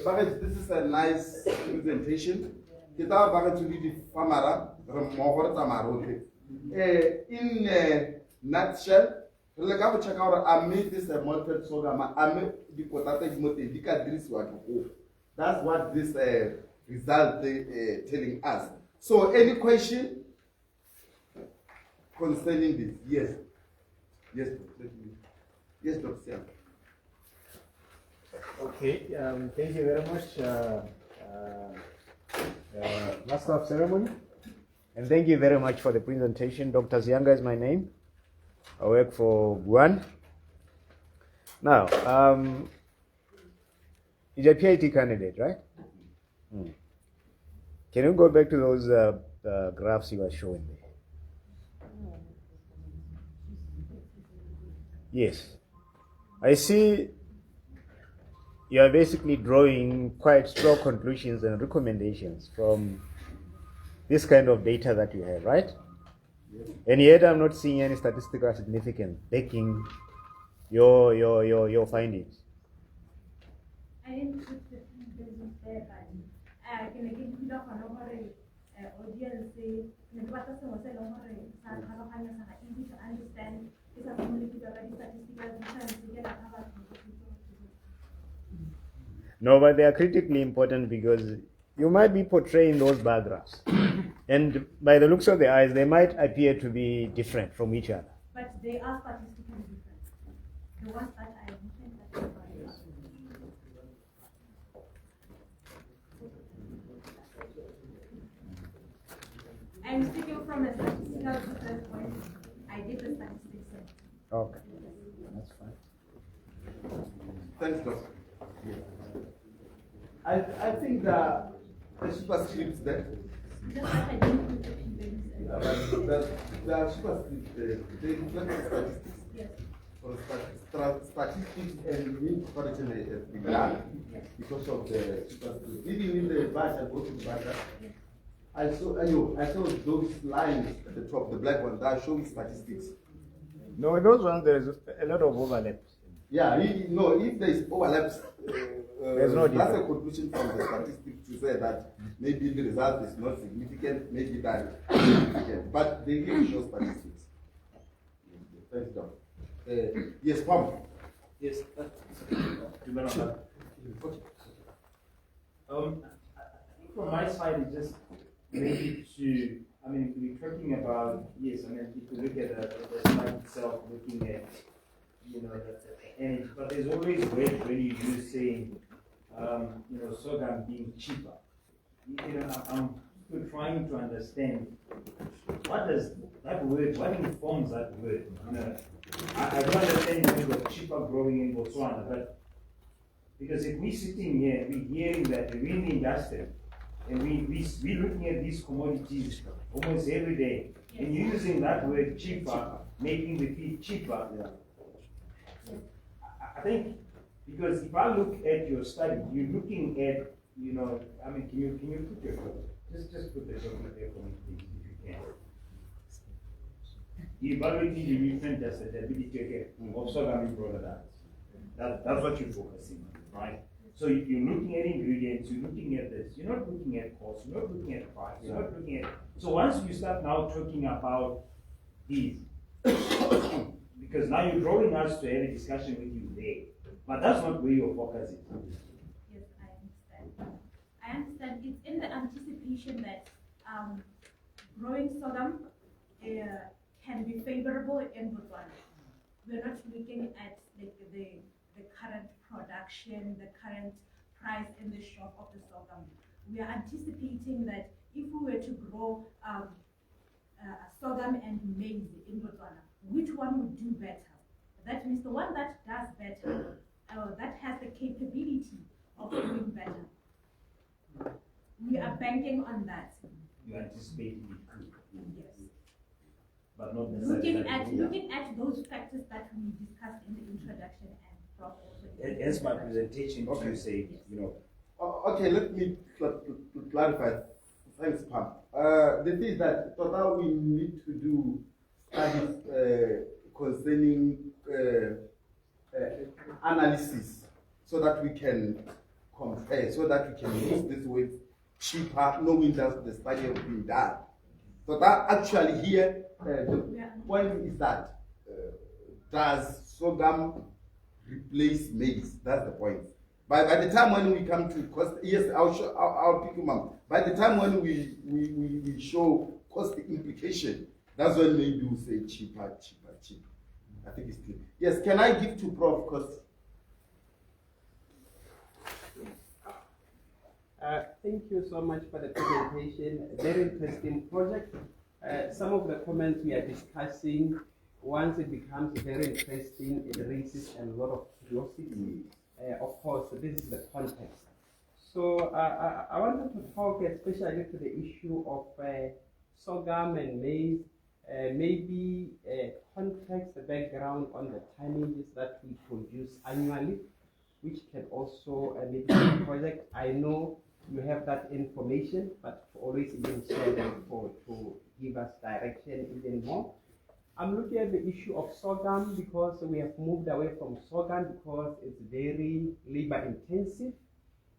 Speaker 1: Baget, this is a nice presentation. Kita baget to the farmer, in a nutshell, let's check out. I made this a malted sorghum. I made the potato mote. That's what this result telling us. So, any question concerning this? Yes. Yes. Yes, Dr. Siam.
Speaker 5: Okay, thank you very much, Master of Ceremony. And thank you very much for the presentation. Dr. Zianga is my name. I work for BUAN. Now, you're a PhD candidate, right? Can you go back to those graphs you were showing me? Yes. I see you are basically drawing quite strong conclusions and recommendations from this kind of data that you have, right? Yes. And yet I'm not seeing any statistical significance backing your findings.
Speaker 4: I didn't put the business there, but I can again put up an audience say, easy to understand. It's a communicated statistical difference.
Speaker 5: No, but they are critically important because you might be portraying those bar graphs. And by the looks of the eyes, they might appear to be different from each other.
Speaker 4: But they are statistically different. The ones that I mentioned that are I'm speaking from a statistical difference point. I did the statistics.
Speaker 5: Okay, that's fine.
Speaker 1: Thanks, Doctor. I think the superscripts there.
Speaker 4: Just like I didn't put the
Speaker 1: The superscripts, they reflect the statistics.
Speaker 4: Yes.
Speaker 1: For statistics and mean comparison has been done because of the superscripts. Even in the batch, I go to the batch. I saw those lines at the top, the black ones, that are showing statistics.
Speaker 5: No, those ones, there's a lot of overlap.
Speaker 1: Yeah, if there is overlaps,
Speaker 5: there's no
Speaker 1: that's
Speaker 5: difference.
Speaker 1: a conclusion from the statistics to say that maybe the result is not significant, maybe that is significant, but they give show statistics. Thanks, Doc. Yes, Pam.
Speaker 6: Yes. I think from my side, it's just maybe to, I mean, we're talking about, yes, I mean, if you look at the slide itself, looking at, the energy, but there's always ways when you use saying, sorghum being cheaper. I'm still trying to understand what does that word, what informs that word? I don't understand the word of cheaper growing in Botswana, but because if we're sitting here and we're hearing that we're in the industry and we're looking at these commodities almost every day, and you're using that word cheaper, making the feed cheaper.
Speaker 1: Yeah.
Speaker 6: I think because if I look at your study, you're looking at, can you put your just put the document there for me, please, if you can. You're evaluating the nutrient acceptability of sorghum products. That's what you're focusing on, right? So you're looking at ingredients, you're looking at this, you're not looking at cost, you're not looking at price, you're not looking at. So once you start now talking about these, because now you're drawing us to have a discussion with you there, but that's not where your focus is.
Speaker 4: Yes, I understand. I understand. It's in the anticipation that growing sorghum can be favorable in Botswana. We're not looking at the current production, the current price in the shop of the sorghum. We are anticipating that if we were to grow sorghum and maize in Botswana, which one would do better? That means the one that does better, that has the capability of doing better. We are banking on that.
Speaker 6: You're anticipating it could,
Speaker 4: Yes.
Speaker 6: but not necessarily.
Speaker 4: Looking at those factors that we discussed in the introduction and Prof. also.
Speaker 6: Hence my presentation
Speaker 1: Okay.
Speaker 6: to say,
Speaker 1: Okay, let me clarify. Thanks, Pam. The thing is that total we need to do studies concerning analysis so that we can compare, so that we can use this word cheaper, knowing that the study has been done. So that actually here, the point is that does sorghum replace maize? That's the point. By the time when we come to cost, yes, I'll pick you up. By the time when we show cost implication, that's when maybe we say cheaper. I think it's clear. Yes, can I give to Prof? Because
Speaker 7: thank you so much for the presentation. A very interesting project. Some of the comments we are discussing, once it becomes very interesting, it raises a lot of curiosity. Of course, this is the context. So I wanted to talk especially to the issue of sorghum and maize, maybe context, the background on the tonnages that we produce annually, which can also make a project. I know you have that information, but to always even share them to give us direction even more. I'm looking at the issue of sorghum because we have moved away from sorghum because it's very labor intensive,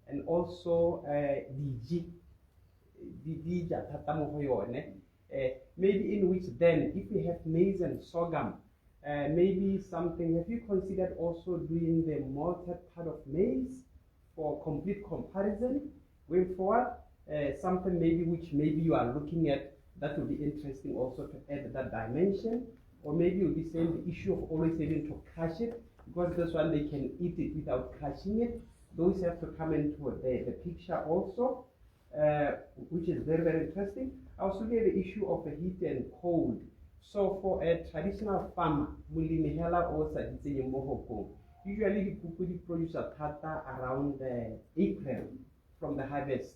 Speaker 7: and also maybe in which then if we have maize and sorghum, maybe something, have you considered also doing the malted part of maize for complete comparison going forward? Something maybe which maybe you are looking at that would be interesting also to add that dimension, or maybe you'll be saying the issue of always having to crush it, because this one they can eat it without crushing it. Those have to come into the picture also, which is very, very interesting. I was looking at the issue of the heat and cold. So for a traditional farmer, usually the kukuri produce a tata around April from the harvest.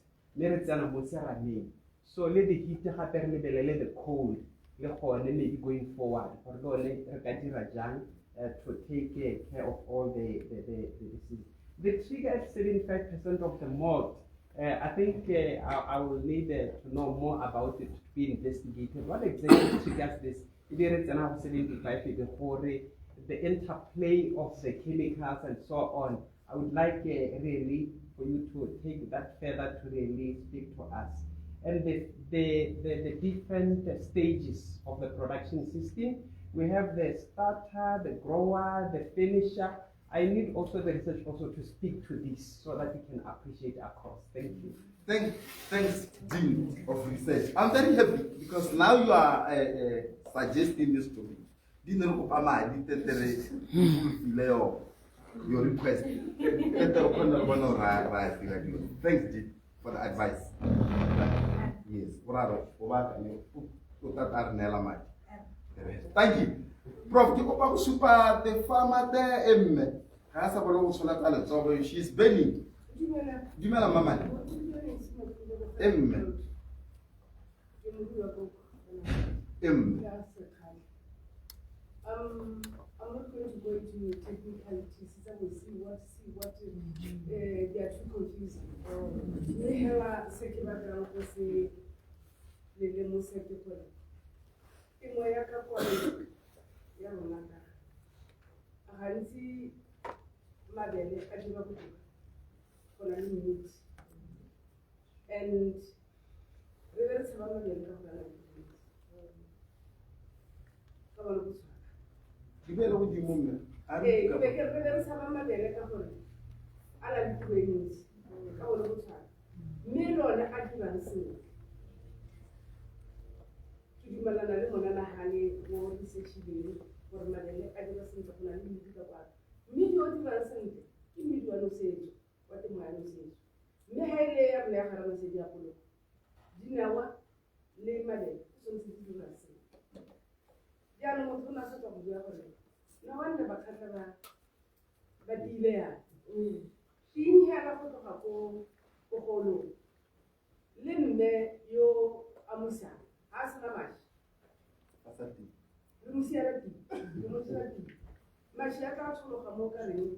Speaker 7: So let the heat happen, let the cold, maybe going forward, or to take care of all the disease. The trigger 75% of the malt. I think I will need to know more about it to be investigated. What exactly triggers this? The interplay of the chemicals and so on. I would like really for you to take that further to really speak to us. And the different stages of the production system. We have the starter, the grower, the finisher. I need also the research also to speak to this so that we can appreciate our cost. Thank you.
Speaker 1: Thanks, Dean of Research. I'm very happy because now you are suggesting this to me. Your request. Thanks, Dean, for the advice. Yes. Thank you. Prof, the farmer there, she's burning. Mama.
Speaker 8: I'm not going to go into technicalities. I will see what they are too confusing. We have a second background to say the most people. In my account, Yamaka. Hansi Madele, Ajibabu, for a minute. And there is a lot of no wonder bakhatha ba dilea sing hela go tloga go golo le nne yo amusa ha sena mashi
Speaker 1: Asati.
Speaker 8: le musiara ti mashi ya ka tshologa mo ka reng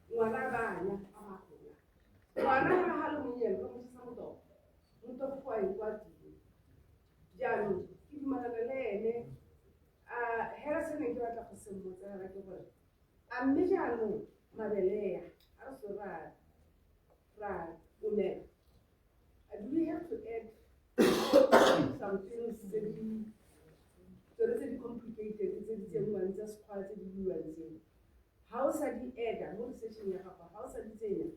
Speaker 8: ngwana ba anya a ba gola ngwana ga ha le monyeng ka mo sa moto kwa ti jalo ke dumana le ene Harrison and Grata for some more. I'm Mijano, Madelea, also Ume. Do we have to add some things so it's a complicated, it's just quite a new. How said the egg? What is it in your how said the thing?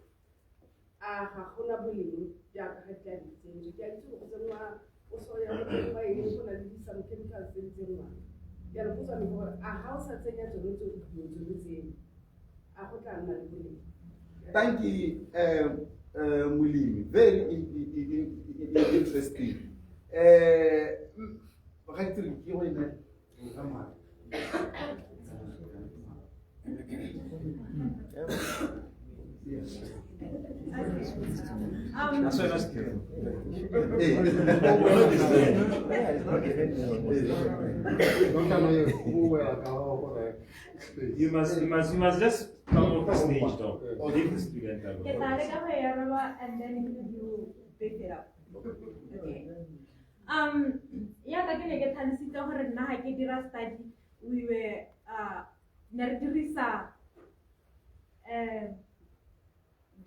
Speaker 8: Hona bullying, Jack had done it. You get to also some chemicals in ke a re potsa le gore a ha o sa tsenya tsone tseno a go tla nna le boleng.
Speaker 1: Thank you, Mulimi. Very interesting.
Speaker 6: You must just come off the stage, though. Leave the student alone.
Speaker 4: And then you pick it up. Okay. Yeah, I can get Hansita or Nahaki Dira study. We were Nerdirisa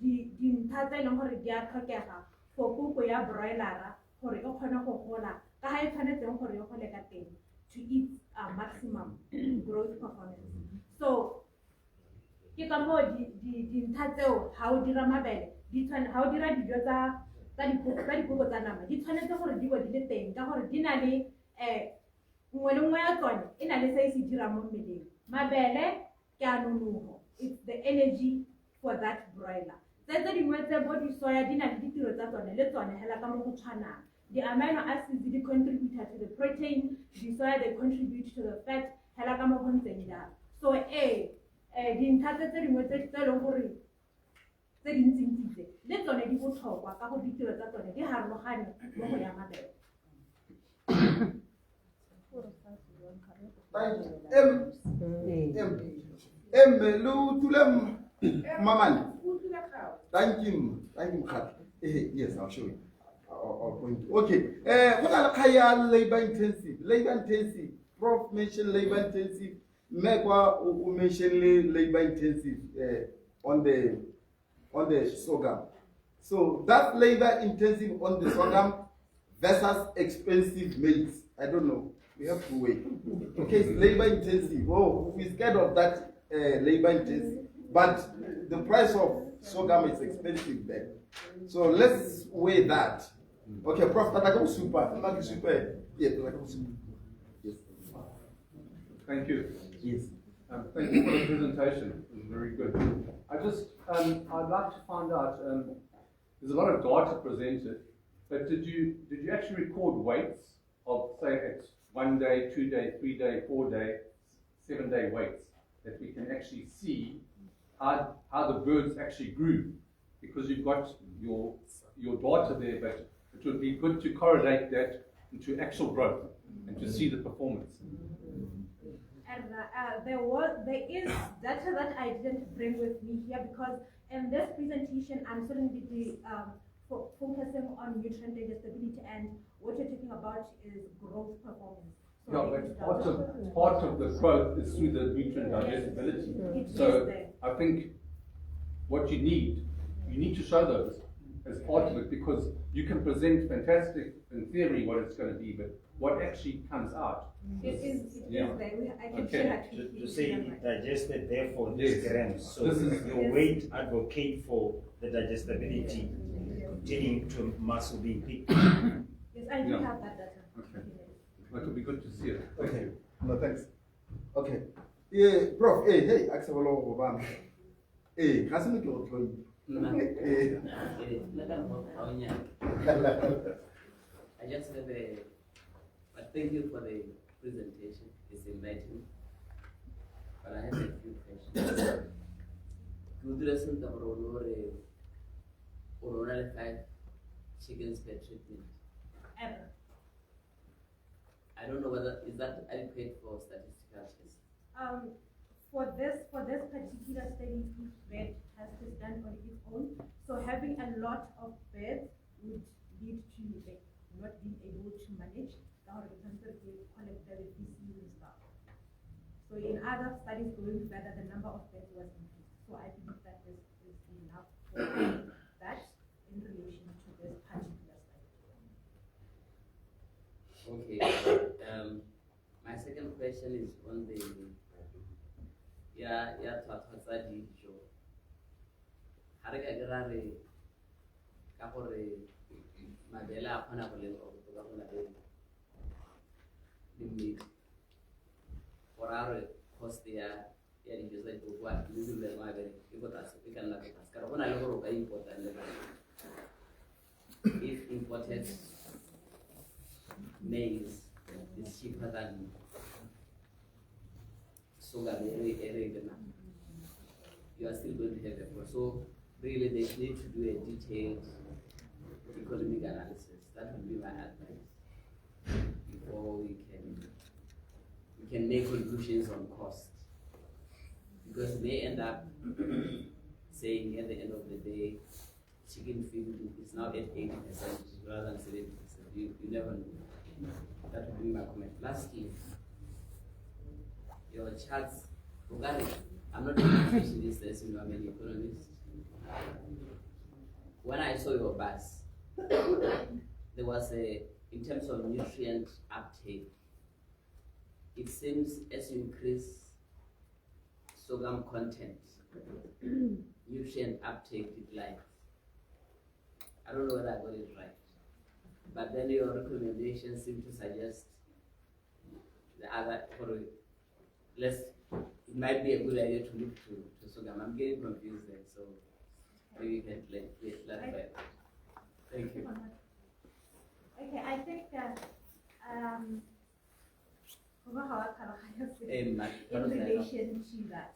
Speaker 4: the Tata no Horidia Kakeha for Puko ya broiler, Horiokana Hola, the high planet and Horiocolagating to eat maximum growth performance. So, you can go the Tato, how did Ramabel, how did I do that? Tadi buku tanam. Di sana tu kalau dibuat di leteng, kalau di nali ngomong kon, ini nali saya si jiramon mili. Mabele kianunuho. It's the energy for that broiler. Saya tadi macam body soya di nali di tiro tato ne letone hela kamu kuchana. The amino acids they contribute to the protein. The soya they contribute to the fat. Hela kamu kuntenya. So di intake tadi macam tolong hori. Tse dintsi le tsone di botlhokwa ka go ditiro tsa tsone di harologane mo go ya mabele.
Speaker 1: Thank you, Khat. Yes, I'll show you. I'll point you. Okay. What are labor intensive? Labor intensive. Prof mentioned labor intensive. Megwa mentioned labor intensive on the sorghum. So that labor intensive on the sorghum versus expensive maize. I don't know. We have to wait. Okay, it's labor intensive. Oh, we're scared of that labor intensive. But the price of sorghum is expensive then. So let's weigh that. Okay, Prof. Tatako super. Super. Yeah, Tatako super. Yes.
Speaker 9: Thank you.
Speaker 1: Yes.
Speaker 9: Thank you for the presentation. It was very good. I just, I'd like to find out, there's a lot of data presented, but did you actually record weights of, say, it's 1 day, 2 day, 3 day, 4 day, 7 day weights, that we can actually see how the birds actually grew? Because you've got your data there, but it would be good to correlate that into actual growth and to see the performance.
Speaker 4: And there is data that I didn't bring with me here because in this presentation I'm certainly focusing on nutrient digestibility, and what you're talking about is growth performance. So
Speaker 9: yeah, but part of the growth is through the nutrient digestibility. So I think what you need to show those as part of it, because you can present fantastic in theory what it's going to be, but what actually comes out.
Speaker 4: It is there. I can
Speaker 9: Okay.
Speaker 4: share that with
Speaker 5: To
Speaker 4: you.
Speaker 5: say it digested, therefore this
Speaker 9: Yes.
Speaker 5: grams. So
Speaker 9: This is-
Speaker 5: your weight advocate for the digestibility continuing to muscle being picked.
Speaker 4: Yes, I do
Speaker 9: Yeah.
Speaker 4: have that data.
Speaker 9: Okay. That would be good to see it.
Speaker 1: Okay. No, thanks. Okay. Yeah, Prof. Hey, acceptable over. Hey, hasn't it got to
Speaker 10: I just have but thank you for the presentation. It's enlightening. But I have a few questions. Good lesson the oral 5 chickens per treatment.
Speaker 4: Ever.
Speaker 10: I don't know whether is that adequate for statistical tests.
Speaker 4: For this particular study, each bed has to stand on its own. So having a lot of beds would lead to not being able to manage the collect the feces and stuff. So in other studies going further, the number of beds was increased. So I believe that this is enough for that in relation to this particular study.
Speaker 10: Okay. My second question is on the tsa dijo. Ha re ka dira re ka gore mabele a kgona go leng go botoka go na le meat. or our cost there, yeah, you just like what you do the library, you got us, we can look at us. Carbona level of important if imported maize is cheaper than sugar, you are still going to have a problem. So really they need to do a detailed economic analysis. That would be my advice before we can make conclusions on cost. Because they end up saying at the end of the day, chicken feed is now at 80% rather than 70%. You never know. That would be my comment. Lastly, your charts, I'm not a nutritionist, as you know, I'm an economist. When I saw your bus, there was in terms of nutrient uptake, it seems as you increase sorghum content, nutrient uptake declines. I don't know whether I got it right. But then your recommendations seem to suggest the other, it might be a good idea to look to sorghum. I'm getting confused there, so maybe you can clarify. Thank you.
Speaker 4: Okay, I think in relation to that,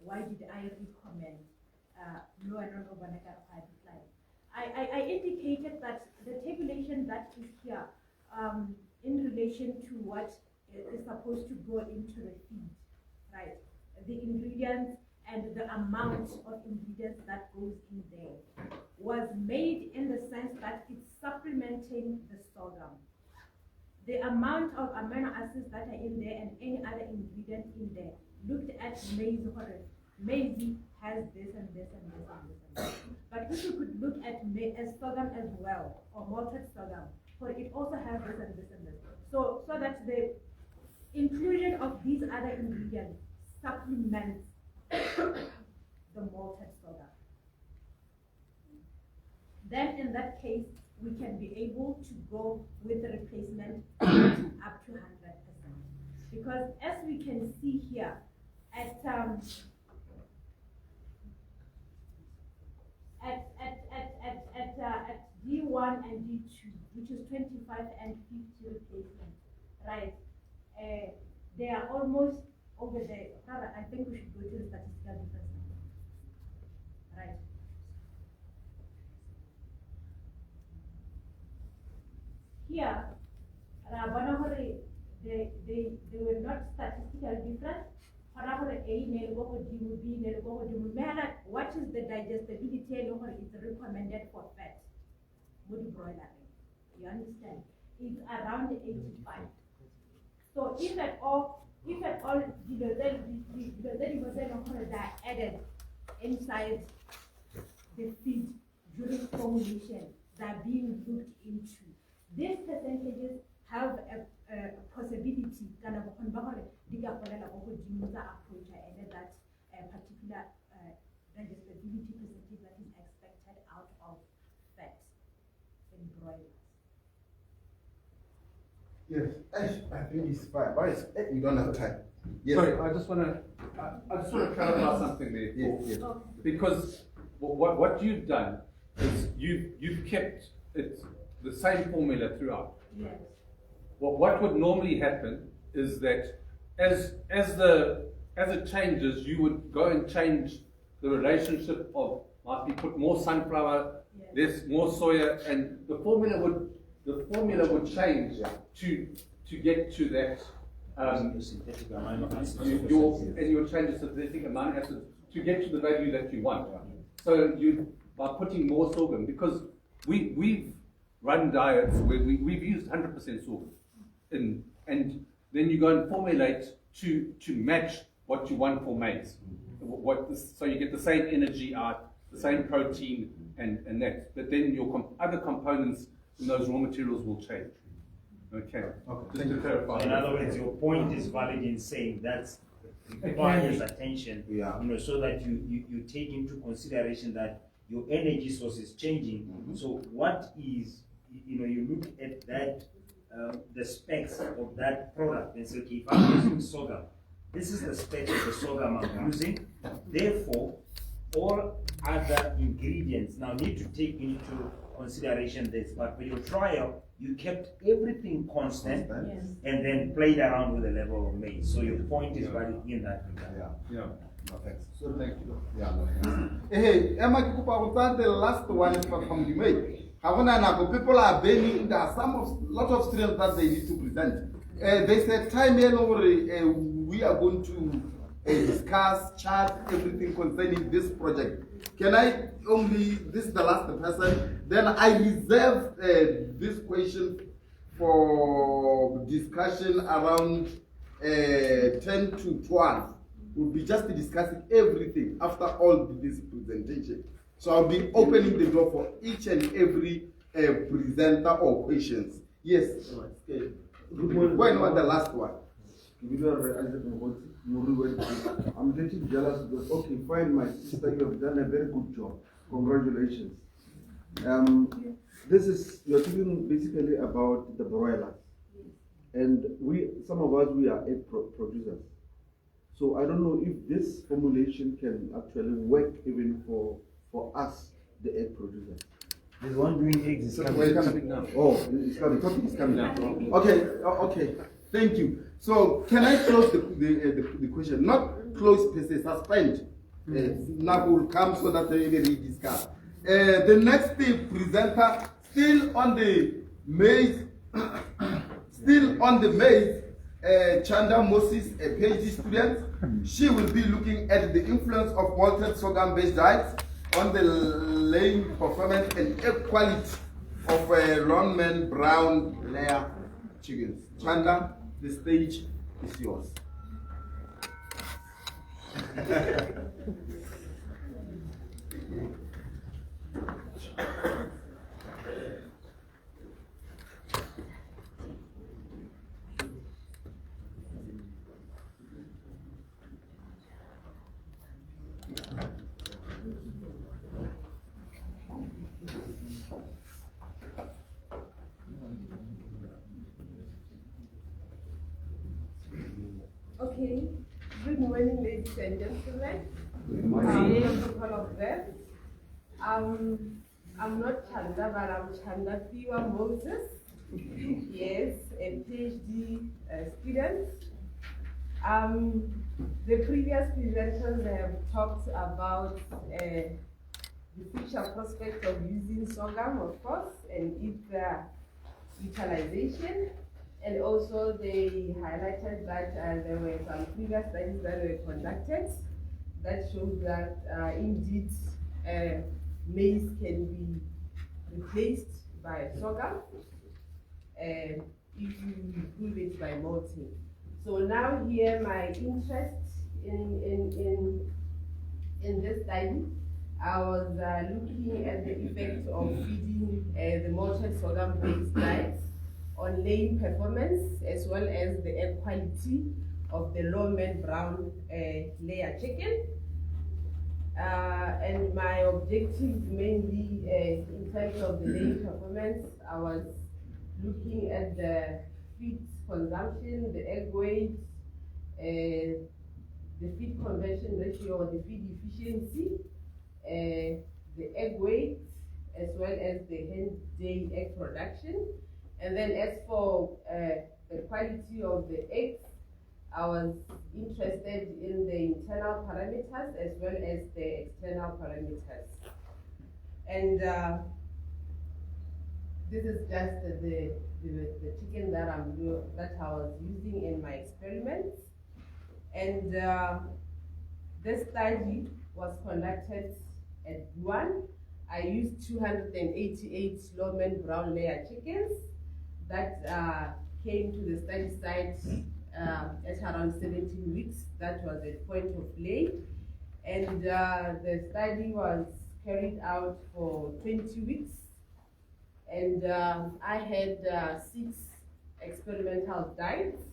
Speaker 4: why did I recommend low and non-organic decline? I indicated that the tabulation that is here in relation to what is supposed to go into the feed, right? The ingredients and the amount of ingredients that goes in there was made in the sense that it's supplementing the sorghum. The amount of amino acids that are in there and any other ingredient in there, looked at maize, maize has this and this and this and this and this. But if you could look at sorghum as well, or malted sorghum, for it also has this and this and this. So that the inclusion of these other ingredients supplements the malted sorghum. Then in that case, we can be able to go with the replacement up to 100%. Because as we can see here, at D1 and D2, which is 25 and 50 replacement, right? They are almost over there. I think we should go to the statistical difference, right? Here, they were not statistically different. What is the digestibility is recommended for fat? You understand? It's around 85. So if at all the are added inside the feed during formulation, they're being looked into. These percentages have a possibility kind of approach and that particular digestibility percentage that is expected out of fat in broilers.
Speaker 1: Yes, I think it's fine, but we don't have time. Yes.
Speaker 9: Sorry, I just want to clarify something there.
Speaker 1: Yes.
Speaker 9: Because what you've done is you've kept it the same formula throughout.
Speaker 4: Yes.
Speaker 9: What would normally happen is that as it changes, you would go and change the relationship of, might be put more sunflower, there's more soya, and the formula would change to get to that.
Speaker 5: Synthetic amino acids.
Speaker 9: And you would change the synthetic amino acids to get to the value that you want. So by putting more sorghum, because we've run diets where we've used 100% sorghum, and then you go and formulate to match what you want for maize. So you get the same energy out, the same protein, and that. But then your other components in those raw materials will change. Okay. Just to clarify.
Speaker 5: In other words, your point is valid in saying that requires attention, so that you take into consideration that your energy source is changing. So what is, you look at that
Speaker 6: the specs of that product and say, okay, if I'm using sorghum, this is the specs of the sorghum I'm using. Therefore, all other ingredients now need to take into consideration this. But for your trial, you kept everything constant and then played around with the level of maize. So your point is valid in that regard.
Speaker 9: Yeah.
Speaker 1: No, thanks. So thank you. Yeah, no, thanks. Hey, Emma Kikupa, the last one is from the mail. People are burning. There are lot of students that they need to present. They said time we are going to discuss, chat everything concerning this project. Can I only, this is the last person, then I reserve this question for discussion around 10 to 12. We'll be just discussing everything after all this presentation. So I'll be opening the door for each and every presenter or questions. Yes.
Speaker 11: Good
Speaker 1: morning. When was the last one?
Speaker 11: I'm getting jealous because, okay, fine, my sister, you have done a very good job. Congratulations. You're talking basically about the broilers. And some of us, we are egg producers. So I don't know if this formulation can actually work even for us, the egg producers.
Speaker 6: There's one doing eggs.
Speaker 11: It's coming now. Oh, it's coming. Topic is coming now.
Speaker 1: Okay. Thank you. So can I close the question? Not close per se, suspend. Now will come so that they will discuss. The next presenter, still on the maize, Chanda Moses, a PhD student. She will be looking at the influence of malted sorghum-based diets on the laying performance and egg quality of Longman brown layer chickens. Chanda, the stage is yours.
Speaker 8: Okay, good morning, ladies and gentlemen. Protocol of them. I'm not Chanda, but I'm Chanda Fiwa Moses. Yes, a PhD student. The previous presenters have talked about the future prospect of using sorghum, of course, and its utilization. And also they highlighted that there were some previous studies that were conducted that showed that indeed maize can be replaced by sorghum if you improve it by malting. So now here my interest in this study, I was looking at the effect of feeding the malted sorghum-based diets on laying performance as well as the egg quality of the Longman brown layer chicken. And my objectives mainly in terms of the laying performance, I was looking at the feed consumption, the egg weight, the feed conversion ratio or the feed efficiency, the egg weight, as well as the hen day egg production. And then as for the quality of the eggs, I was interested in the internal parameters as well as the external parameters. And this is just the chicken that I was using in my experiments. And this study was conducted at BUAN. I used 288 Longman brown layer chickens that came to the study site at around 17 weeks. That was at point of lay. And the study was carried out for 20 weeks. And I had 6 experimental diets.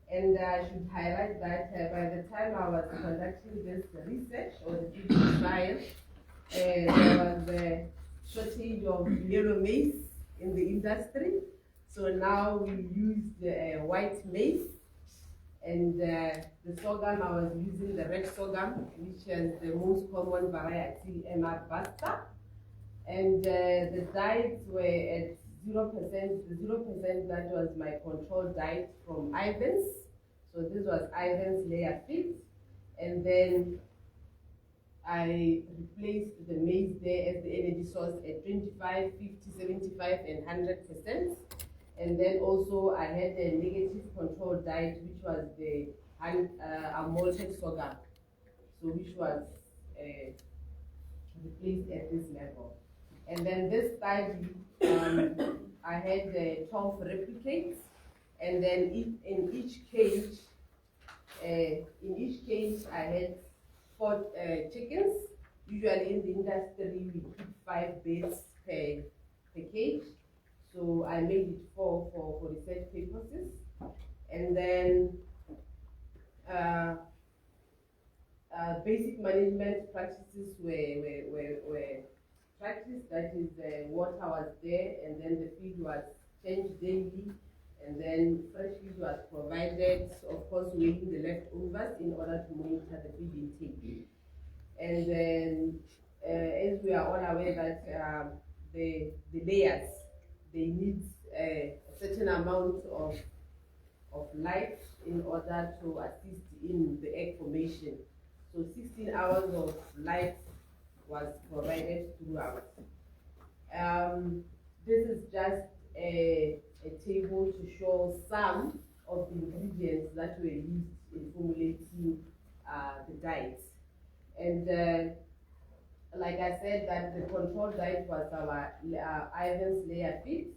Speaker 8: And I should highlight that by the time I was conducting this research or the trial, there was a shortage of yellow maize in the industry. So now we use the white maize, and the sorghum, I was using the red sorghum, which is the most common variety, MR Basta. And the diets were at 0%. The 0% that was my control diet from Ivan's. So this was Ivan's layer feed. And then I replaced the maize there as the energy source at 25, 50, 75, and 100%. And then also I had a negative control diet, which was the malted sorghum, so which was replaced at this level. And then this study, I had 12 replicates, and then in each cage, I had 4 chickens. Usually in the industry, we keep 5 birds per cage. So I made it 4 for research purposes. And then basic management practices were practiced. That is, water was there, and then the feed was changed daily, and then fresh feed was provided, of course weighing the leftovers in order to monitor the feed intake. And then, as we are all aware that the layers, they need a certain amount of light in order to assist in the egg formation. So 16 hours of light was provided throughout. This is just a table to show some of the ingredients that were used in formulating the diets. And like I said, that the control diet was our Ivan's layer feed,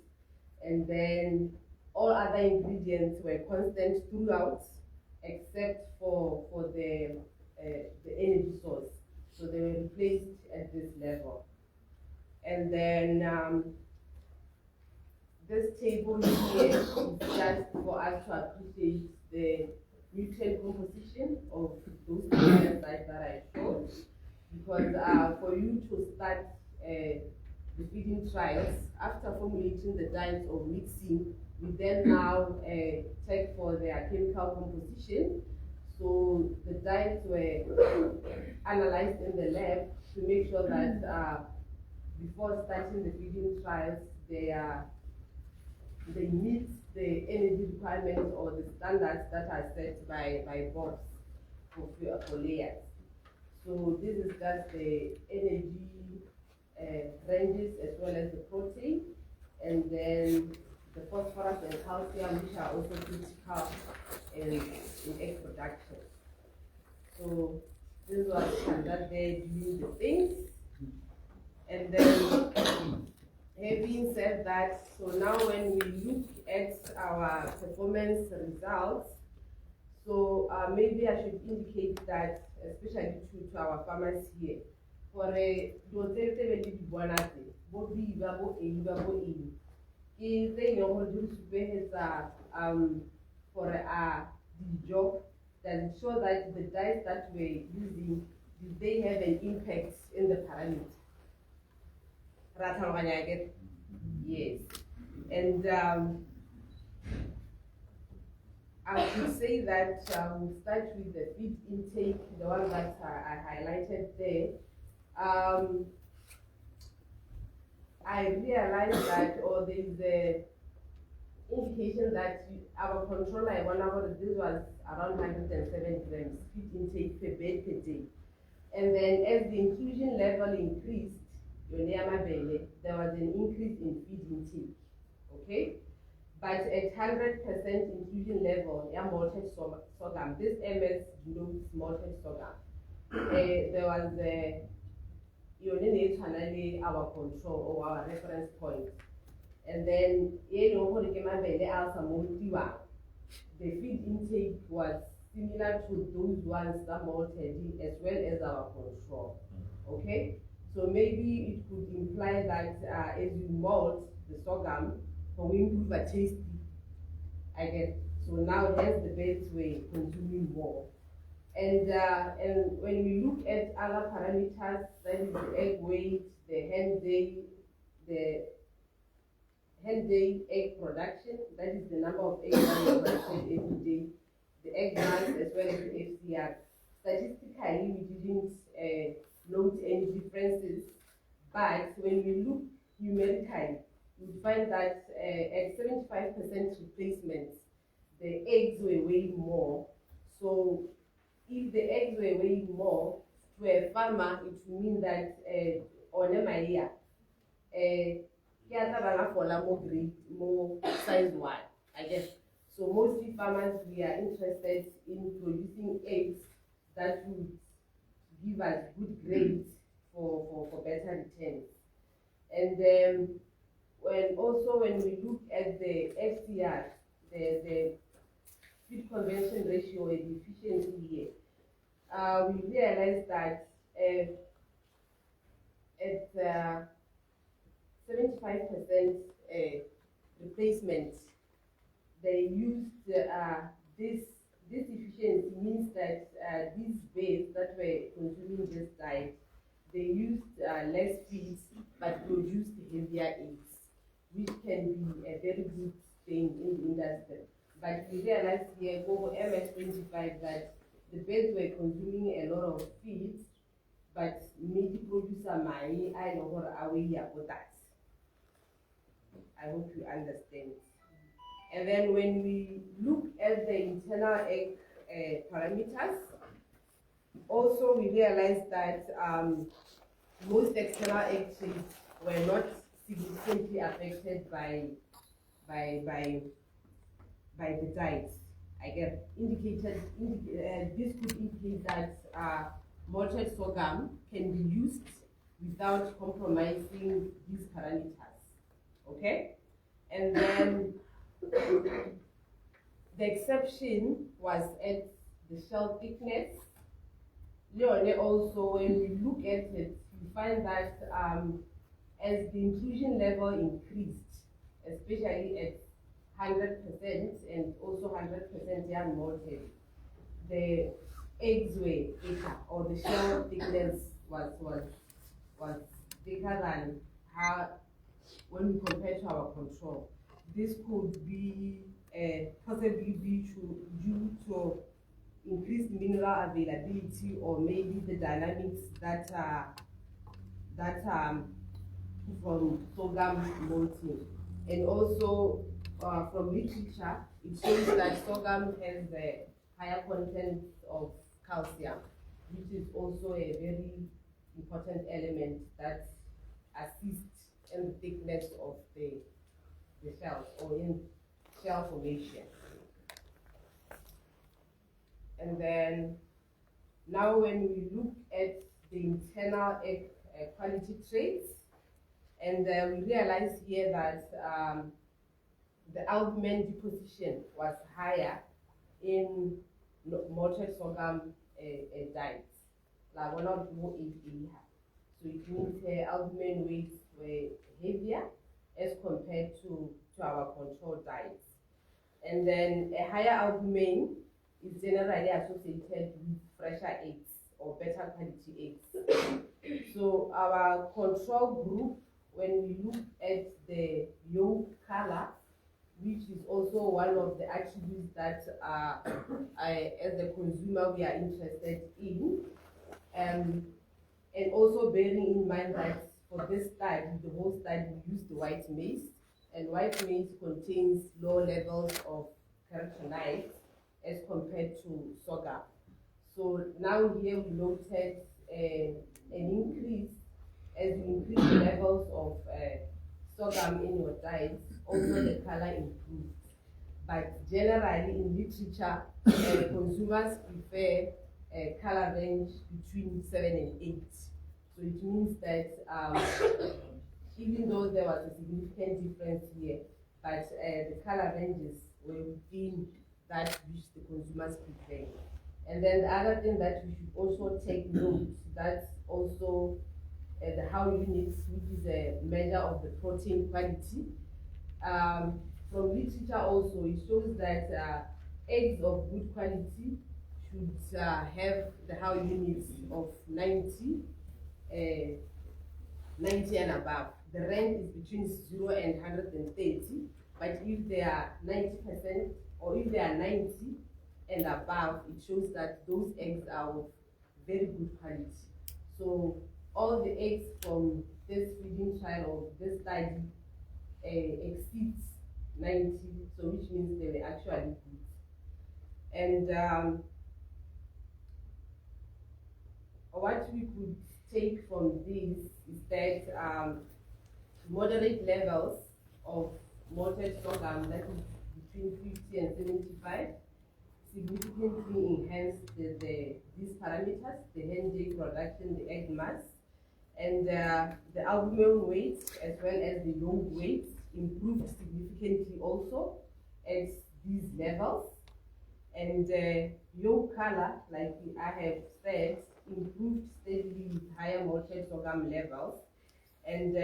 Speaker 8: and then all other ingredients were constant throughout, except for the energy source. So they were replaced at this level. And then this table here is just for us to appreciate the nutrient composition of those ingredients that I showed. Because for you to start the feeding trials, after formulating the diets or mixing, we then now check for their chemical composition. So the diets were analyzed in the lab to make sure that before starting the feeding trials, they meet the energy requirements or the standards that are set by boards for layers. So this is just the energy ranges as well as the protein, and then the phosphorus and calcium, which are also critical in egg production. So this was conducted during the things. And then having said that, so now when we look at our performance results, so maybe I should indicate that, especially to our farmers here, for a for the job that ensure that the diets that we're using, did they have an impact in the parameters? Yes. And I would say that we'll start with the feed intake, the one that I highlighted there. I realized that, or there is a indication that our control, this was around 107 grams feed intake per bed per day. And then as the inclusion level increased, there was an increase in feed intake, okay? But at 100% inclusion level, malted sorghum, this MS denotes malted sorghum. There was our control or our reference point. And then the feed intake was similar to those ones that malted as well as our control. Okay? So maybe it could imply that as you malt the sorghum, for we improve a tasty, I get. So now hence the birds were consuming more. And when we look at other parameters, that is the egg weight, the hen day, the hen day egg production, that is the number of eggs that are produced every day, the egg mass as well as the FCR. Statistically, we didn't note any differences, but when we look numerically, we find that at 75% replacements, the eggs were weighing more. So if the eggs were weighing more, to a farmer, it would mean that on a Maria, more grade, more size one, I guess. So mostly farmers, we are interested in producing eggs that would give us good grades for better returns. And when we look at the FCR, the feed conversion ratio or the efficiency here, we realize that at 75% replacement, they used this efficiency means that these birds that were consuming this diet, they used less feed but produced heavier eggs, which can be a very good thing in the industry. But we realized here over MS25 that the birds were consuming a lot of feed, but maybe producer money, I know what are we here for that. I hope you understand. And then when we look at the internal egg parameters, also we realized that most external egg shapes were not significantly affected by the diets. I guess this could indicate that malted sorghum can be used without compromising these parameters. Okay, and then the exception was at the shell thickness. Leone also, when we look at it, we find that as the inclusion level increased, especially at 100% and also 100% young malted, the eggs were thicker, or the shell thickness was thicker than how when we compare to our control. This could be possibly due to increased mineral availability, or maybe the dynamics that from sorghum malting. And also from literature, it shows that sorghum has a higher content of calcium, which is also a very important element that assists in the thickness of the shells, or in shell formation. And then now when we look at the internal egg quality traits, and we realize here that the albumin deposition was higher in malted sorghum diets, like one of the more so it means albumin weights were heavier as compared to our control diets. And then a higher albumin is generally associated with fresher eggs or better quality eggs. So our control group, when we look at the yolk color, which is also one of the attributes that as a consumer we are interested in, and also bearing in mind that for this study, the whole study, we use the white maize, and white maize contains low levels of carotenoids as compared to sorghum. So now here we noted an increase as you increase the levels of sorghum in your diet, also the color improves. But generally in literature, consumers prefer a color range between 7 and 8. So it means that even though there was a significant difference here, but the color ranges were within that which the consumers prefer. And then the other thing that we should also take note, that's also the how units, which is a measure of the protein quality. From literature also, it shows that eggs of good quality should have the how units of 90 90 and above. The rank is between 0 and 130, but if they are 90% or if they are 90 and above, it shows that those eggs are of very good quality. So all the eggs from this feeding trial or this study exceeds 90, so which means they were actually good. And what we could take from this is that moderate levels of malted sorghum, that is between 50 and 75, significantly enhanced these parameters, the hen day production, the egg mass, and the albumin weight as well as the yolk weight improved significantly also at these levels. And yolk color, like I have said, improved steadily with higher malted sorghum levels, and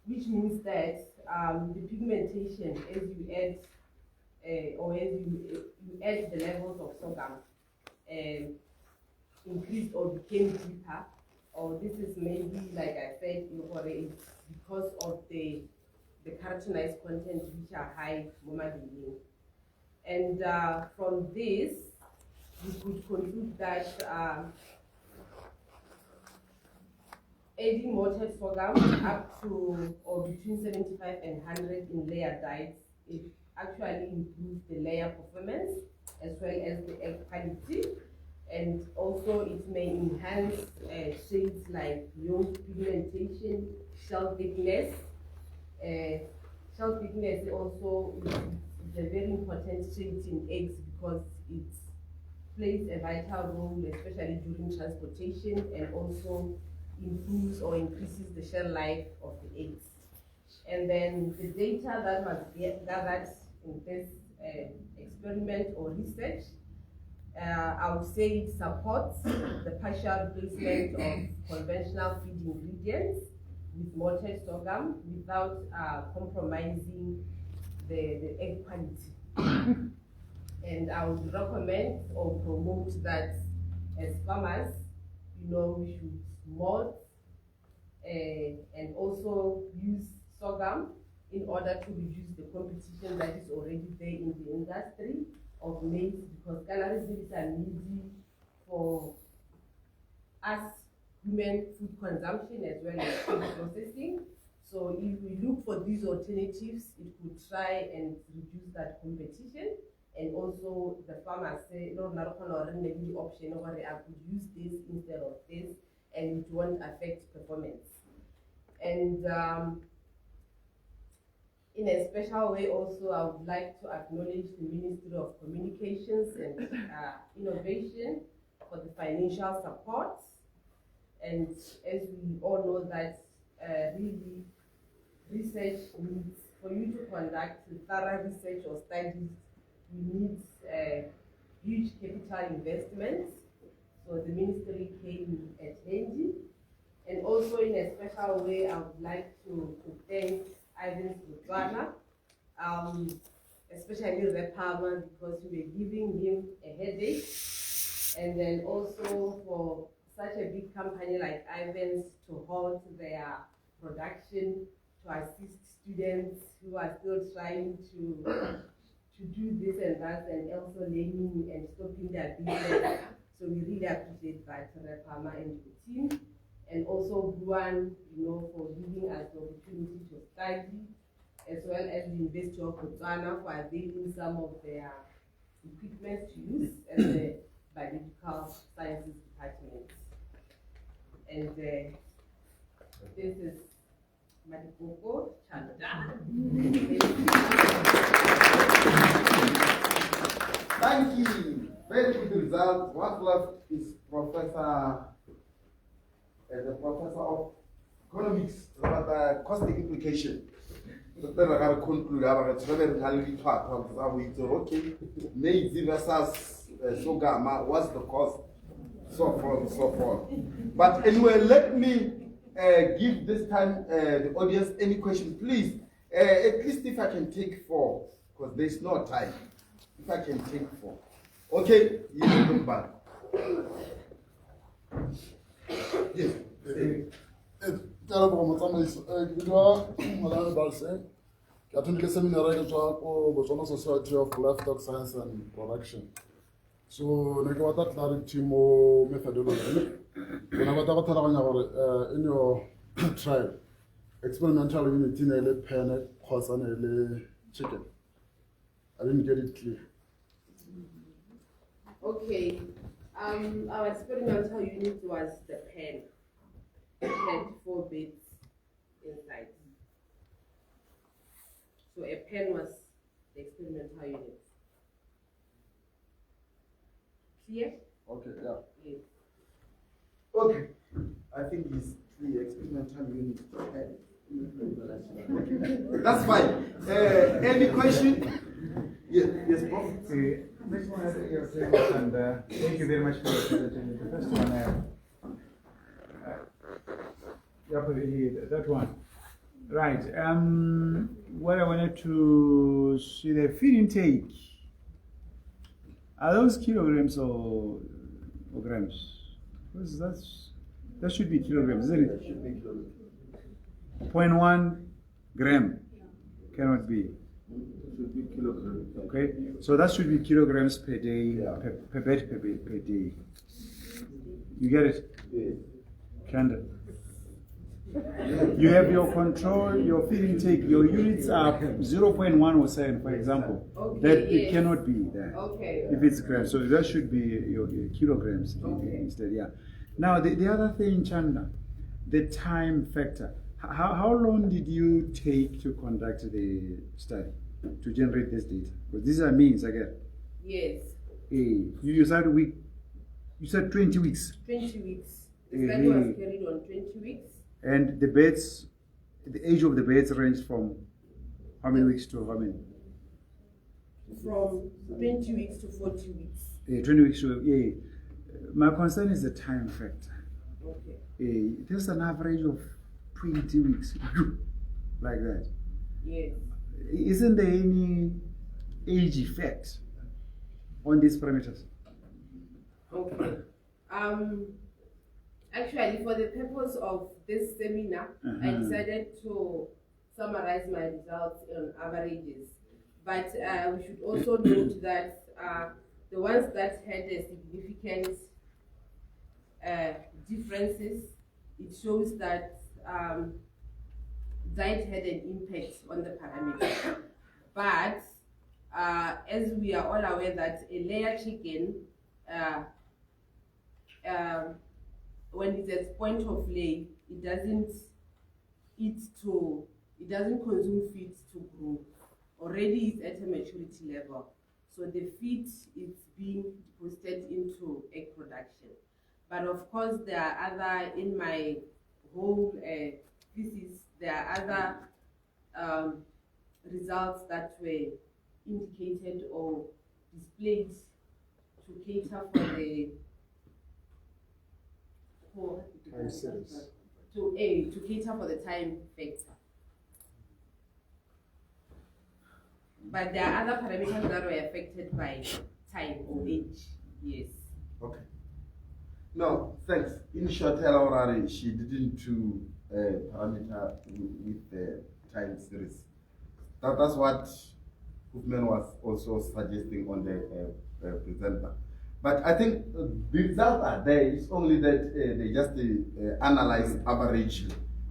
Speaker 8: which means that the pigmentation, as you add or as you add the levels of sorghum, increased or became deeper. Or this is maybe, like I said, it's because of the keratinized content which are high momadilin. And from this, we could conclude that adding malted sorghum up to or between 75 and 100 in layer diets, it actually improves the layer performance as well as the egg quality, and also it may enhance shades like yolk pigmentation, shell thickness. Shell thickness also is a very important trait in eggs because it plays a vital role, especially during transportation, and also improves or increases the shell life of the eggs. And then the data that was gathered in this experiment or research, I would say it supports the partial replacement of conventional feed ingredients with malted sorghum without compromising the egg quality. And I would recommend or promote that as farmers, we should malt and also use sorghum in order to reduce the competition that is already there in the industry of maize, because calories are needed for us human food consumption as well as food processing. So if we look for these alternatives, it could try and reduce that competition. And also the farmers say, no, the option, or I could use this instead of this, and it won't affect performance. And in a special way also, I would like to acknowledge the Ministry of Communications and Innovation for the financial support. And as we all know that really research needs, for you to conduct thorough research or studies, we need huge capital investments. So the ministry came at handy. And also in a special way, I would like to thank Ivan Botswana, especially Repama, because we were giving him a headache. And then also for such a big company like Ivan's to halt their production, to assist students who are still trying to do this and that, and also learning and stopping their business. So we really appreciate that, Repama and the team. And also BUAN, for giving us the opportunity to study, as well as the University of Botswana for availing some of their equipment to use as the biological sciences department. And this is Madikoko Chanda.
Speaker 1: Thank you. Very good result. What left is the professor of economics about the cost implication. Then I got to conclude about it. Okay, maize versus sorghum, what's the cost? So forth and so forth. But anyway, let me give this time the audience any question, please. At least if I can take 4, because there's no time. If I can take 4. Okay, you can come back. Yes.
Speaker 12: Ke a leboga motsamaiso. Ke bidwa Molane Balseng. Ke attendile seminar ke tswa ko Botswana Society of Livestock Science and Production. So ne ke batla clarity mo methodology. Bona batla go tlhaloganya gore in your trial experimental unit in a pen kgotsa ne le chicken. I didn't get it clear.
Speaker 8: Okay. Our experimental unit was the pen. It had 4 beds inside. So a pen was the experimental unit. Clear?
Speaker 12: Okay, yeah.
Speaker 8: Yes.
Speaker 1: Okay. I think it's the experimental unit. That's fine. Any question? Yes, Prof.
Speaker 3: Next one, your service, and thank you very much for your presentation. The first one, that one. Right. What I wanted to see, the feed intake. Are those kilograms or grams? Because that should be kilograms, isn't it?
Speaker 11: Should be close.
Speaker 3: 0.1 gram cannot be.
Speaker 11: Should be kilograms.
Speaker 3: Okay, so that should be kilograms per day,
Speaker 11: Yeah.
Speaker 3: per bed per day. You get it?
Speaker 11: Yes.
Speaker 3: Kendall. You have your control, your feed intake, your units are 0.107, for example.
Speaker 8: Okay,
Speaker 3: That it
Speaker 8: yes.
Speaker 3: cannot be there.
Speaker 8: Okay.
Speaker 3: If it's grams, so that should be your kilograms
Speaker 8: Okay.
Speaker 3: instead. Yeah. Now the other thing, Chanda, the time factor. How long did you take to conduct the study to generate this data? Because these are means again.
Speaker 8: Yes.
Speaker 3: You said week. You said 20 weeks.
Speaker 8: 20 weeks. The study was carried on 20 weeks.
Speaker 3: And the beds, the age of the beds ranged from how many weeks to how many?
Speaker 8: From 20 weeks to 40 weeks.
Speaker 3: 20 weeks to, my concern is the time factor.
Speaker 8: Okay.
Speaker 3: There's an average of 20 weeks, like that.
Speaker 8: Yes.
Speaker 3: Isn't there any age effect on these parameters?
Speaker 8: Okay. Actually, for the purpose of this seminar, I decided to summarize my results on averages. But we should also note that the ones that had a significant differences, it shows that diet had an impact on the parameters. But as we are all aware that a layer chicken, when it's at point of lay, it doesn't consume feed to grow. Already it's at a maturity level. So the feed is being deposited into egg production. But of course there are other, in my whole thesis, there are other results that were indicated or displayed to cater for the to cater for the time factor. But there are other parameters that were affected by time or age. Yes.
Speaker 1: Okay. No, thanks. In short, Laura, she didn't do parameter with the time series. That's what Hoofman was also suggesting on the presenter. But I think the results are there. It's only that they just analyze average,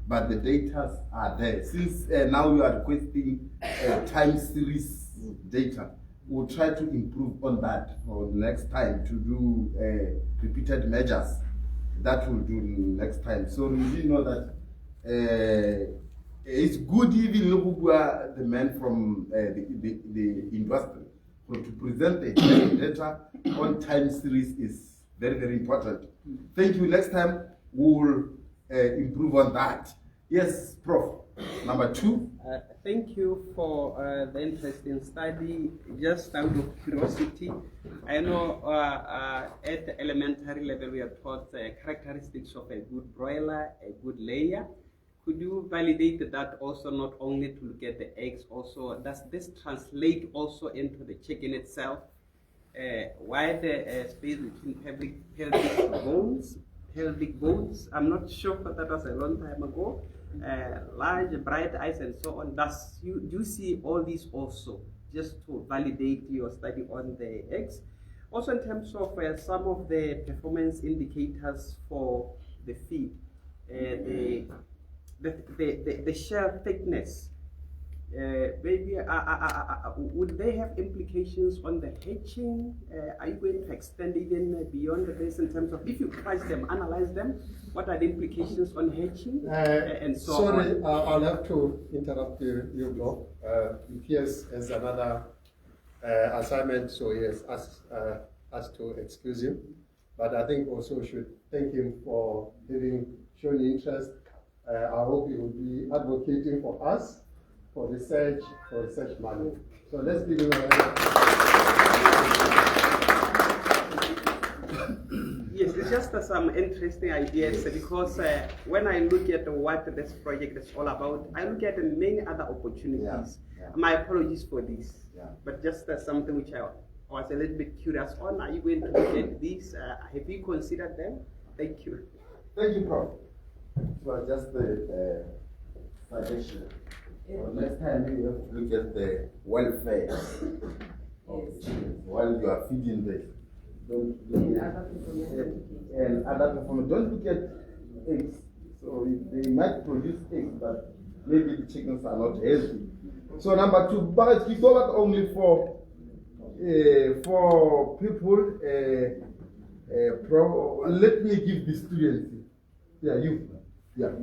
Speaker 1: but the data are there. Since now you are requesting time series data, we'll try to improve on that for the next time to do repeated measures. That we'll do next time. So we know that it's good even the men from the industry to present the data on time series is very, very important. Thank you. Next time we will improve on that. Yes, Prof. Number 2.
Speaker 7: Thank you for the interesting study. Just out of curiosity, I know at the elementary level we are taught the characteristics of a good broiler, a good layer. Could you validate that also, not only to look at the eggs, also does this translate also into the chicken itself? Why the space between pelvic pelvic bones. I'm not sure, but that was a long time ago. Large, bright eyes, and so on. Thus, you see all these also, just to validate your study on the eggs. Also, in terms of some of the performance indicators for the feed, the shell thickness. Maybe would they have implications on the hatching? Are you going to extend even beyond this in terms of if you price them, analyze them? What are the implications on hatching and so
Speaker 2: sorry,
Speaker 7: on?
Speaker 2: I'll have to interrupt you, Bro. Pierce has another assignment, so he has asked us to excuse him. But I think also we should thank him for having shown interest. I hope he will be advocating for us for research money. So let's give him a hand.
Speaker 7: Yes, it's just some interesting ideas because when I look at what this project is all about, I look at many other opportunities. My apologies for this, but just something which I was a little bit curious on. Are you going to look at these? Have you considered them? Thank you.
Speaker 1: Thank you, Prof. It was just the suggestion. So next time you have to look at the welfare of the chickens while you are feeding them. Don't look at and other performance. Don't look at eggs. So they might produce eggs, but maybe the chickens are not healthy. So number 2, but we go back only for people. Let me give the students. Yeah, you. Yeah.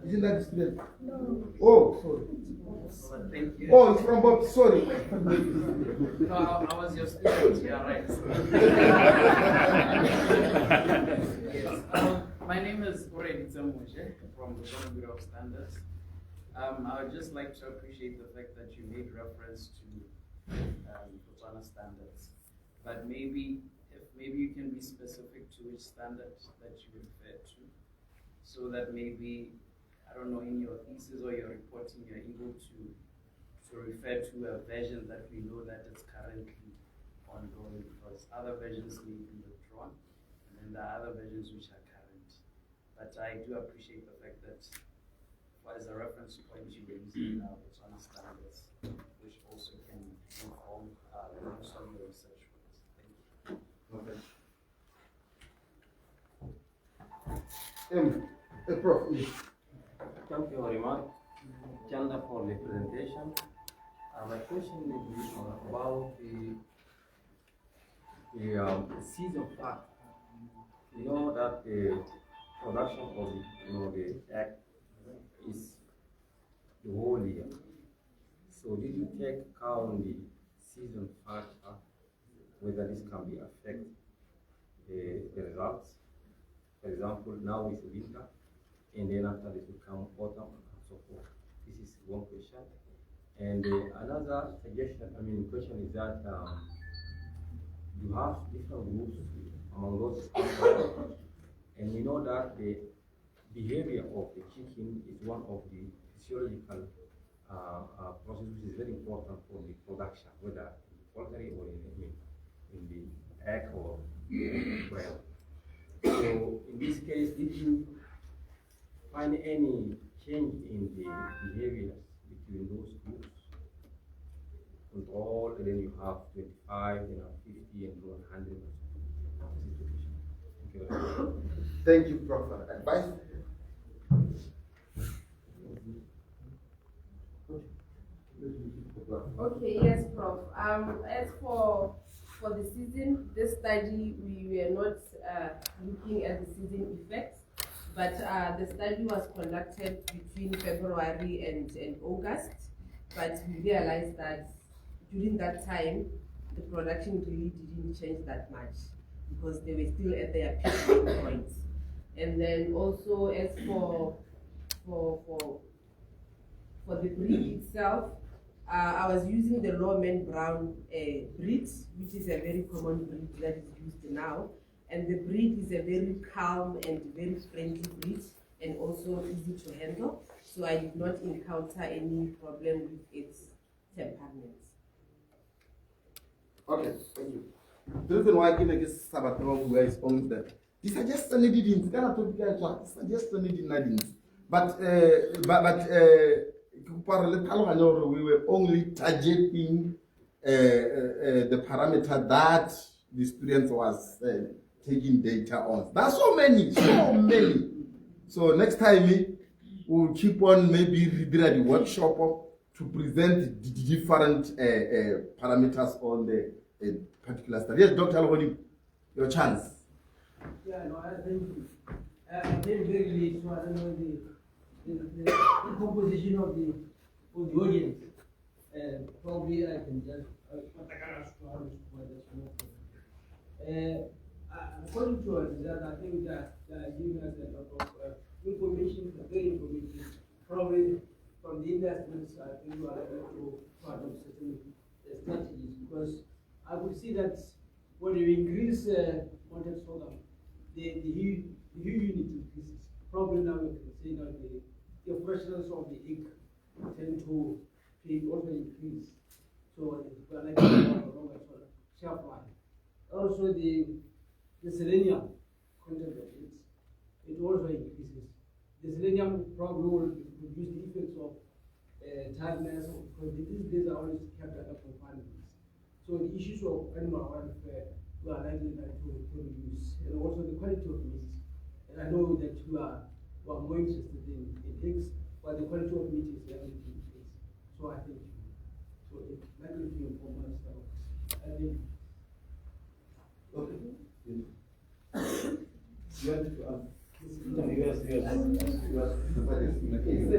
Speaker 1: Isn't that the student? No. Oh, sorry.
Speaker 13: Thank you.
Speaker 1: Oh, it's from Bob. Sorry.
Speaker 13: No, I was your student. Yeah, right. Yes. My name is Oredi Tsamoshe from the Ghana Bureau of Standards. I would just like to appreciate the fact that you made reference to Botswana standards, but maybe you can be specific to which standards that you refer to, so that maybe, I don't know, in your thesis or your reporting, you're able to refer to a version that we know that it's currently ongoing, because other versions may be withdrawn, and then there are other versions which are current. But I do appreciate the fact that, as a reference point, you were using Botswana standards, which also can inform most of your research works. Thank you.
Speaker 1: Okay. Prof.
Speaker 14: Thank you very much, Chanda, for the presentation. My question will be about the season part. You know that the production of the egg is the whole year. So did you take account the season factor, whether this can be affect the results? For example, now it's winter, and then after this will come autumn and so forth. This is one question. And another question is that you have different groups among those species, and we know that the behavior of the chicken is one of the physiological processes which is very important for the production, whether in the poultry or in the egg or well. So in this case, did you find any change in the behaviors between those groups? Control, and then you have 25, you have 50, and 100. Thank you very much.
Speaker 1: Thank you, Prof. Advice?
Speaker 8: Okay, yes, Prof. As for the season, this study, we were not looking at the season effects, but the study was conducted between February and August, but we realized that during that time, the production really didn't change that much because they were still at their peak points. And then also as for the breed itself, I was using the Lawman Brown breed, which is a very common breed that is used now. And the breed is a very calm and very friendly breed, and also easy to handle. So I did not encounter any problem with its temperament.
Speaker 1: Okay, thank you. the reason why I give Sabbath who is on that. These are just the needed kind of topic. These are just the needed. But we were only targeting the parameter that the student was taking data on. There are so many. So next time we'll keep on maybe the workshop to present the different parameters on the particular study. Yes, Dr. Alhoni, your chance.
Speaker 15: Yeah, no, I think I'm very late, so I don't know the composition of the audience. Probably I can just according to us, that I think that giving us a lot of information, very informative. Probably from the industries, I think we are able to adopt certain strategies, because I would see that when you increase content program, the unit increases. Probably now we can say that the freshness of the egg tend to also increase. So we are like a longer shelf life. Also the selenium content of it also increases. The selenium probably will reduce the effects of tiredness, because these days are always kept at confinement. So the issues of animal welfare we are likely to reduce, and also the quality of meat. And I know that you are more interested in eggs, but the quality of meat is everything. So I think so it likely to inform us about. I think.
Speaker 1: Okay. You have to ask. Yes.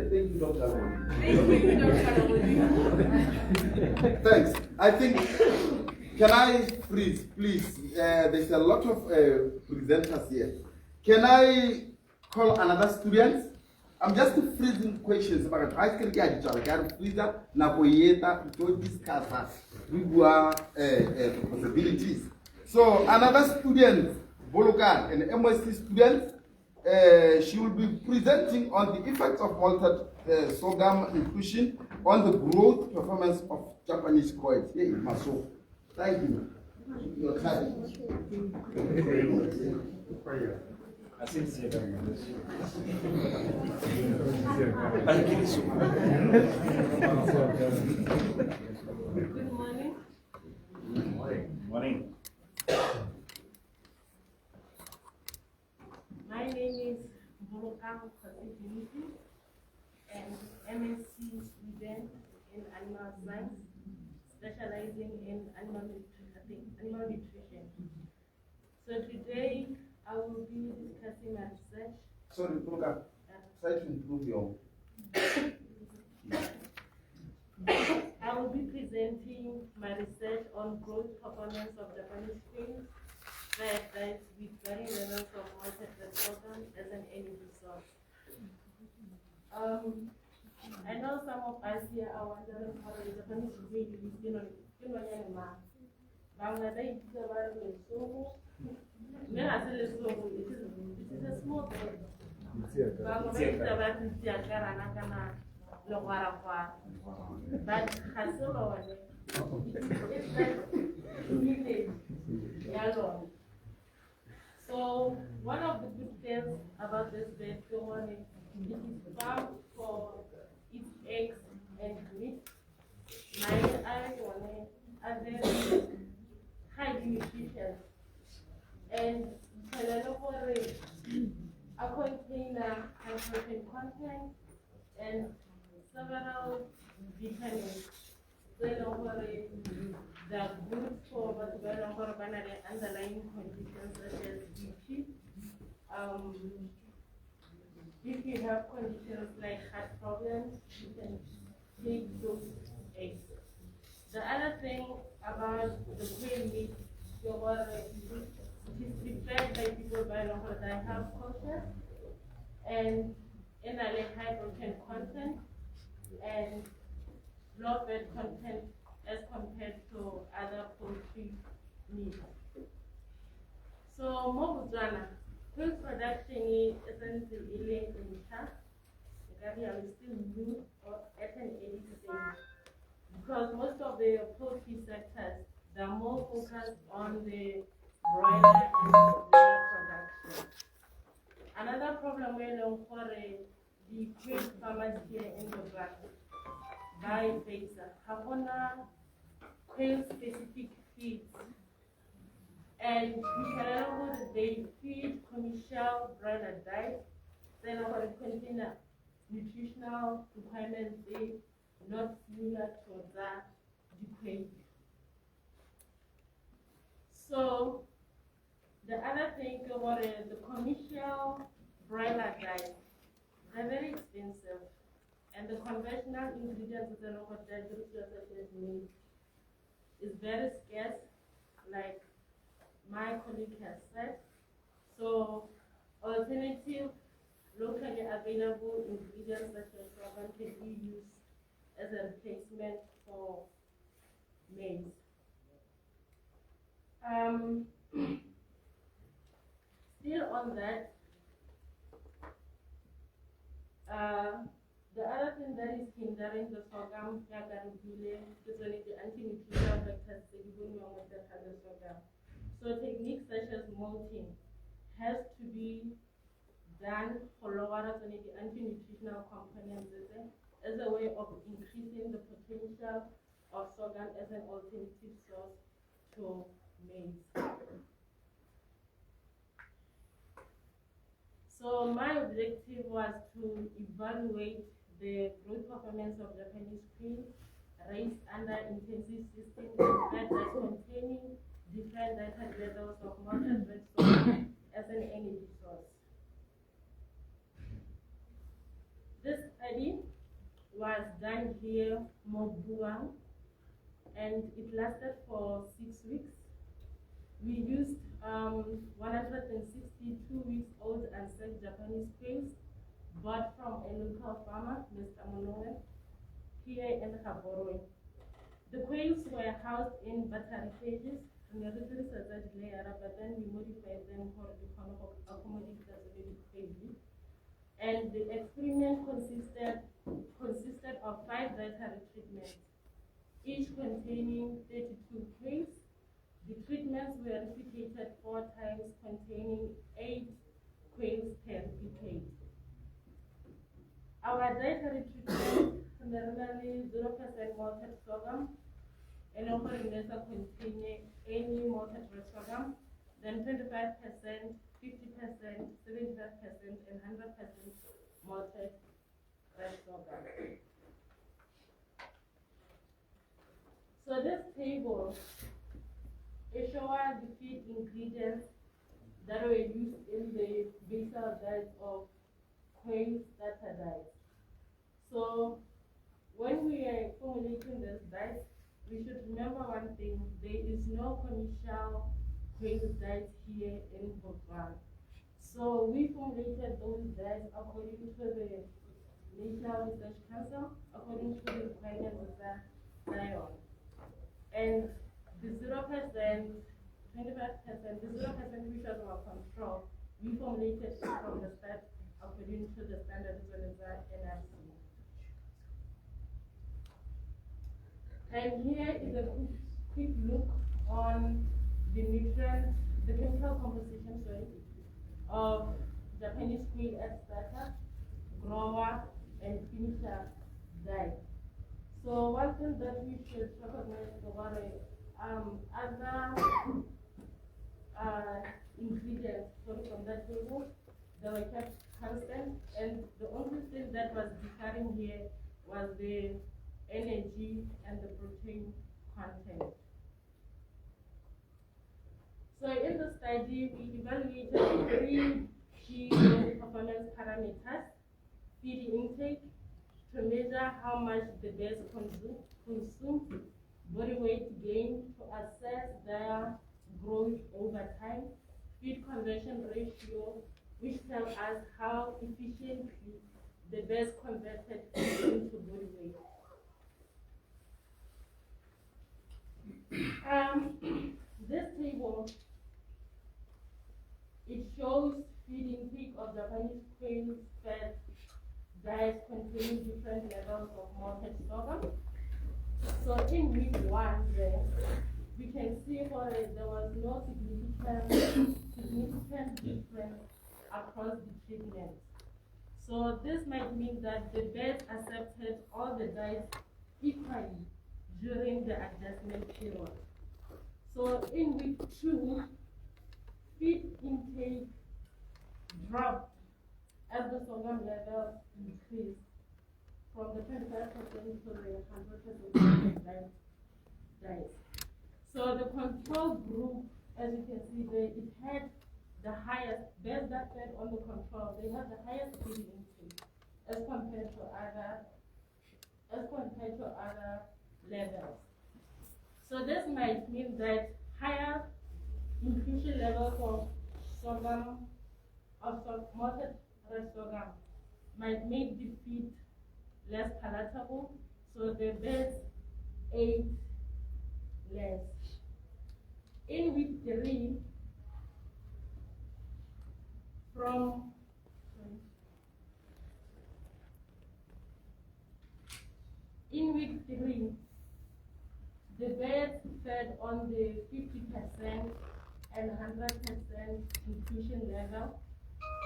Speaker 1: Thank you, Dr. Thanks. I think, can I freeze, please? There's a lot of presenters here. Can I call another student? I'm just freezing questions about high school freezer, Napoyeta, to discuss possibilities. So another student, Bolokan, an MSc student, she will be presenting on the effects of altered sorghum inclusion on the growth performance of Japanese coins. Hey, Maso. Thank you. Your time.
Speaker 16: Good morning.
Speaker 5: Morning.
Speaker 16: My name is Bolokan Kosibiniti, and MSc student in animal science, specializing in animal nutrition. So today I will be discussing my research.
Speaker 1: Sorry, Bolokan. Try to improve your.
Speaker 16: I will be presenting my research on growth performance of Japanese queens fed diets with varying levels of malted sorghum as an energy source. I know some of us here are wondering how the Japanese queen is, it is a small bird. But Hasolo is village yellow. So one of the good things about this bird is it is farmed for its eggs and meat. My eyes are very highly nutritious, and a container has protein content and several vitamins. They are good for underlying conditions such as BP. If you have conditions like heart problems, you can take those eggs. The other thing about the quail meat, it is prepared by people that have culture and high protein content and low fat content as compared to other poultry meat. So Mobuzana, food production isn't really in task. We are still new or at an early stage, because most of the poultry sectors they're more focused on the broiler and the broiler production. Another problem we know for the quail farmers here in the back, by Facer, have on quail specific feeds. And they feed commercial broiler diet, then our container nutritional requirements not similar to the quail. So the other thing about the commercial broiler diet, they're very expensive, and the conventional ingredients that are is very scarce, like my colleague has said. So alternative locally available ingredients such as sorghum can be used as a replacement for maize. Still on that, the other thing that is hindering the sorghum is the anti-nutritional factors that the sorghum. So techniques such as molting has to be done for lower the anti-nutritional components as a way of increasing the potential of sorghum as an alternative source to maize. So my objective was to evaluate the growth performance of Japanese quail raised under intensive systems that are containing different dietary levels of malted red sorghum as an energy source. This study was done here, BUAN, and it lasted for 6 weeks. We used 162 weeks old unsafe Japanese quails bought from a local farmer, Mr. Monoe, here in Gaborone. The quails were housed in battery cages, but then we modified them for the accommodate the and the experiment consisted of 5 dietary treatments, each containing 32 quails. The treatments were replicated 4 times, containing 8 quails per decade. Our dietary treatment, primarily 0% malted sorghum, and offering lesser containing any malted red sorghum, then 25%, 50%, 75%, and 100% malted red sorghum. So this table it shows the feed ingredients that were used in the basal diet of quail starter diet. So when we are formulating this diet, we should remember one thing: there is no commercial quail diet here in Botswana. So we formulated those diets according to the National Research Council, according to the requirements of the NION. And the 0%, 25%, the 0% which was our control, we formulated it from the start according to the standards of the NRC. And here is a quick look on the nutrient, the chemical composition, of Japanese quail egg starter, grower, and finisher diet. So one thing that we should recognize about other ingredients from that table, they were kept constant, and the only thing that was differing here was the energy and the protein content. So in the study, we evaluated 3 key performance parameters: feed intake, to measure how much the birds consume, body weight gain to assess their growth over time, feed conversion ratio, which tells us how efficiently the birds converted into body weight. This table, it shows feed intake of Japanese quail fed diets containing different levels of malted sorghum. So in week 1 there, we can see there was no significant difference across the treatments. So this might mean that the birds accepted all the diets equally during the adjustment period. So in week 2, feed intake dropped as the sorghum levels increased from the 25% to the 100% diet. So the control group, as you can see there, it had the highest, birds that fed on the control, they had the highest feed intake as compared to other levels. So this might mean that higher inclusion levels of sorghum, malted rice sorghum, might make the feed less palatable, so the birds ate less. In week 3, the birds fed on the 50% and 100% inclusion level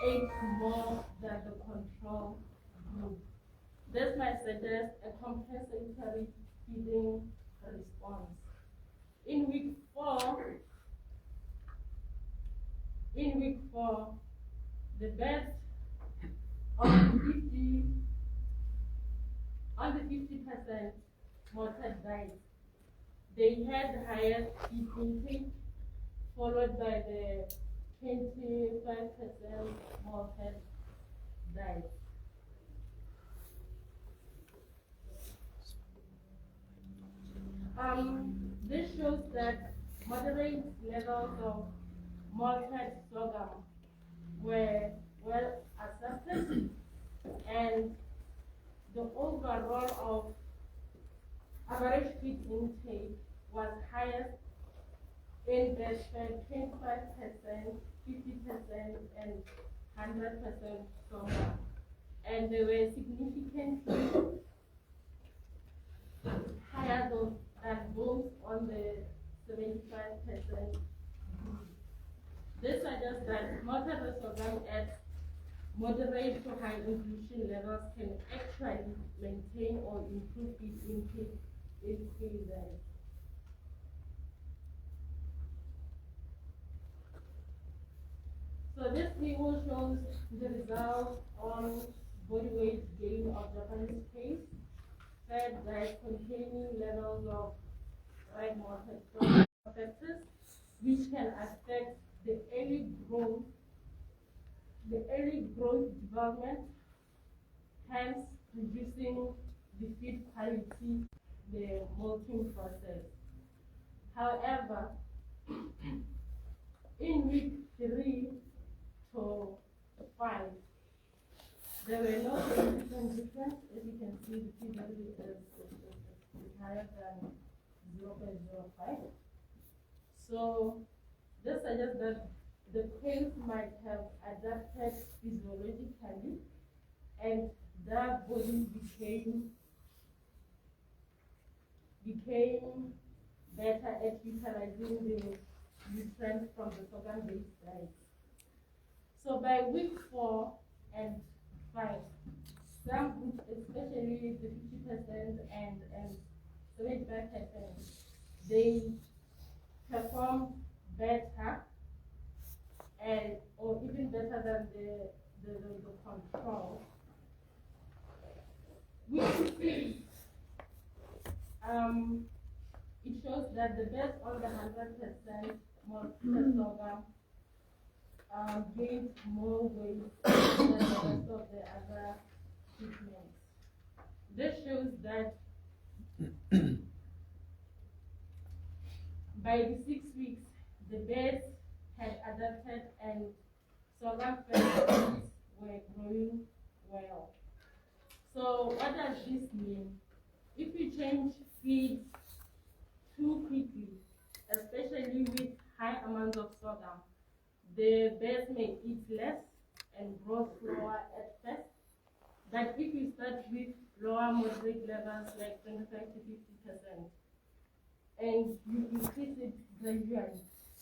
Speaker 16: ate more than the control group. This might suggest a compensatory feeding response. In week 4, the birds on the 50% malted diet, they had the highest feed intake, followed by the 25% malted diet. This shows that moderate levels of malted sorghum were well accepted, and the overall of average feed intake was highest in birds fed 25%, 50%, and 100% sorghum, and they were significantly higher than those on the 75%. This suggests that malted rice sorghum at moderate to high inclusion levels can actually maintain or improve feed intake in queensland. So this table shows the result on body weight gain of Japanese case fed diet containing levels of right malted sorghum factors, which can affect the early growth development, hence reducing the feed quality, the molting process. However, in week 3 to 5, there were no significant difference. As you can see, the feed value is higher than 0.05. So this suggests that the quails might have adapted physiologically, and their body became better at utilizing the nutrients from the sorghum-based diet. So by week 4 and 5, some groups, especially the 50% and 75%, they perform better or even better than the control. It shows that the birds on the 100% malted sorghum gained more weight than the rest of the other treatments. This shows that by the 6 weeks, the birds had adapted and sorghum fed were growing well. So what does this mean? If we change feed too quickly, especially with high amounts of sorghum, the birds may eat less and grow slower at first. But if you start with lower moderate levels like 25 to 50%, and you increase it gradually,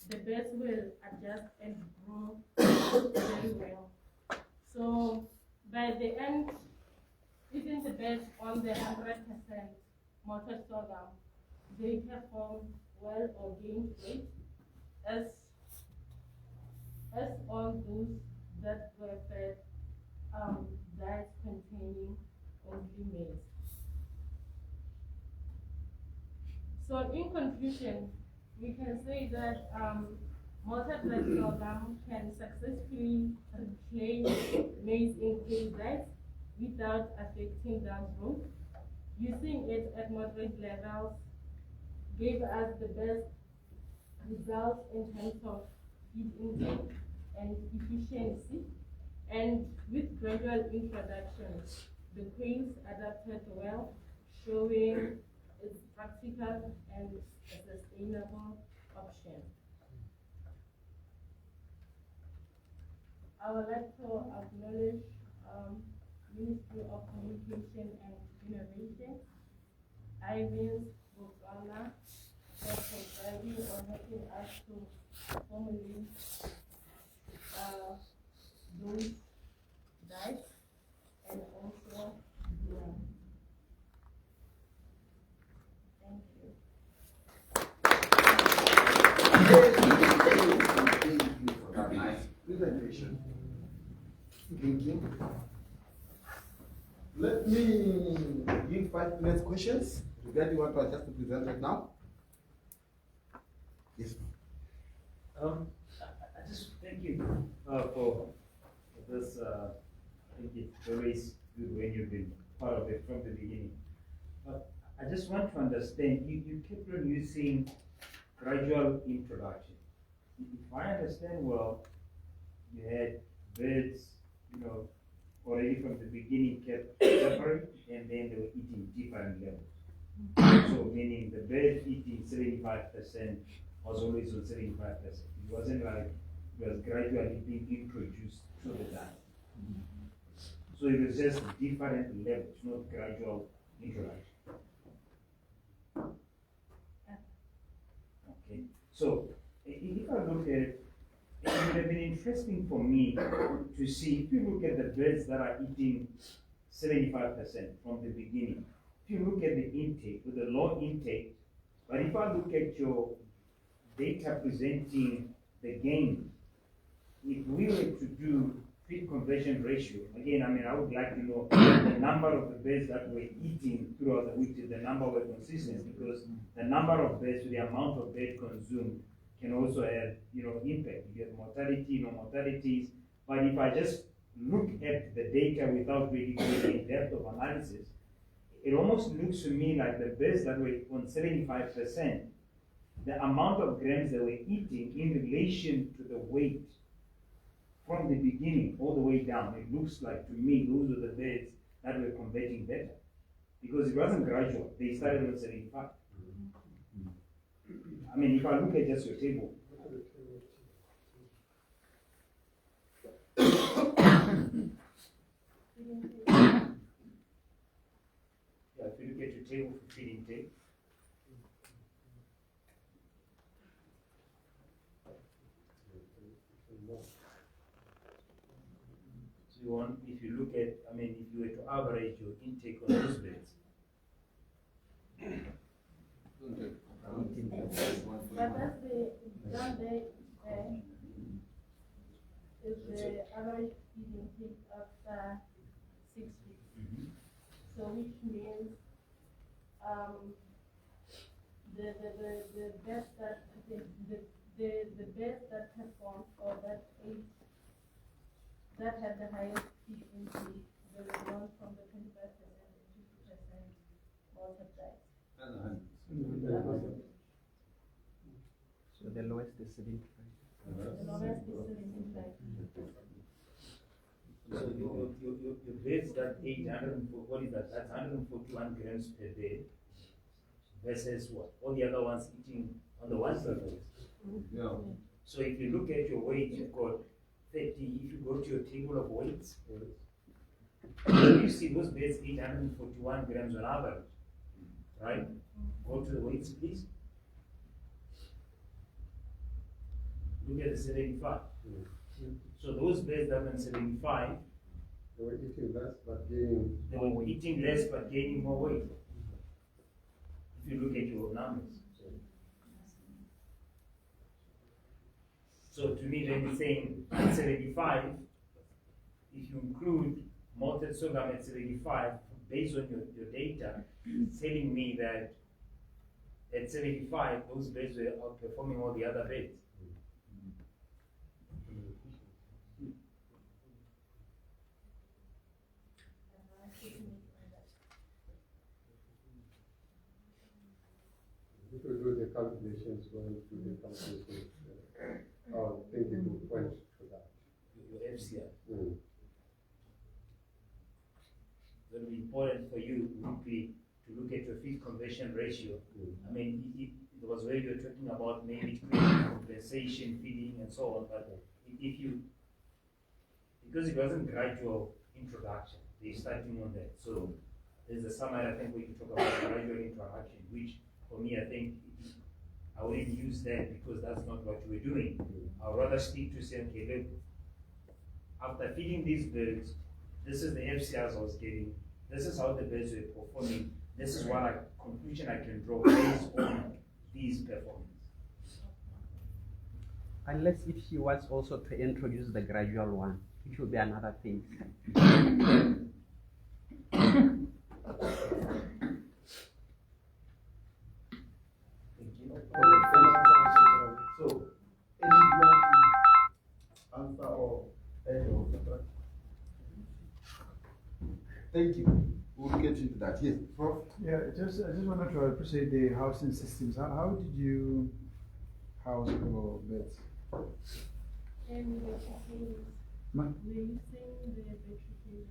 Speaker 16: the birds will adjust and grow very well. So by the end, even the birds on the 100% malted sorghum, they perform well or gain weight as all those that were fed diets containing only maize. So in conclusion, we can say that malted rice sorghum can successfully replace maize in grain diets without affecting down growth. Using it at moderate levels gave us the best results in terms of feed intake and efficiency. And with gradual introduction, the quails adapted well, showing its practical and a sustainable option. I would like to acknowledge Ministry of Communication and Innovation, Ivan's Bogana, for providing or helping us to formulate those diets, and also thank you.
Speaker 1: Thank you for that nice presentation. Thank you. Let me give 5 minutes questions regarding what I just presented now. Yes.
Speaker 6: I just thank you for this. I think it's always good when you've been part of it from the beginning. But I just want to understand, you kept on using gradual introduction. If I understand well, you had birds, already from the beginning kept separate, and then they were eating different levels. So meaning the bird eating 75% was always on 75%. It wasn't like it was gradually being introduced to the diet. So it was just different levels, not gradual introduction. Okay. So if I look at it, it would have been interesting for me to see, if you look at the birds that are eating 75% from the beginning, if you look at the intake, with the low intake, but if I look at your data presenting the gain, if we were to do feed conversion ratio, again, I would like to know the number of the birds that were eating throughout the week, the number were consistent, because the number of birds to the amount of bird consumed can also have, impact. You have mortality, no mortalities. But if I just look at the data without really going in depth of analysis, it almost looks to me like the birds that were on 75%, the amount of grams they were eating in relation to the weight from the beginning all the way down, it looks like to me those are the birds that were converting better. Because it wasn't gradual, they started on 75. If I look at just your table, if you look at your table for feed intake, if you look at, if you were to average your intake on those birds,
Speaker 16: but that's the down there is the average feed intake after 6 weeks. So which means the best that the best that performed or that ate that had the highest feed intake, they were gone from the 25% and 50% multiplied.
Speaker 7: So the lowest is 75.
Speaker 16: The lowest is 75.
Speaker 6: So your birds that ate 104, what is that? That's 141 grams per day versus what? All the other ones eating on the one side.
Speaker 9: Yeah.
Speaker 6: So if you look at your weight, you've got 30. If you go to your table of weights, you see those birds eat 141 grams on average, right? Go to the weights, please. look at the 75. So those birds that were 75,
Speaker 2: they were eating less but gaining.
Speaker 6: They were eating less but gaining more weight. If you look at your numbers. So to me, then it's saying at 75, if you include malted sorghum at 75, based on your data, it's telling me that at 75, those birds were outperforming all the other birds.
Speaker 2: If you do the calculations, going through the calculations, I think it will point to that.
Speaker 6: Your FCR. It will be important for you weekly to look at your feed conversion ratio. I mean, it was where you were talking about maybe compensation, feeding, and so on. But if you, because it wasn't gradual introduction, they're starting on that. So there's a summary, I think, where you talk about gradual introduction, which for me, I think I wouldn't use that because that's not what you were doing. I'd rather stick to say, okay, look, after feeding these birds, this is the FCRs I was getting, this is how the birds were performing, this is what conclusion I can draw based on these performances.
Speaker 7: Unless if she wants also to introduce the gradual one, which will be another thing.
Speaker 1: So, answer or thank you. We'll get into that. Yes, Prof.
Speaker 3: Yeah, I just wanted to appreciate the housing systems. How did you house your beds?
Speaker 16: And the cages.
Speaker 3: Ma?
Speaker 16: We're using the battery cages.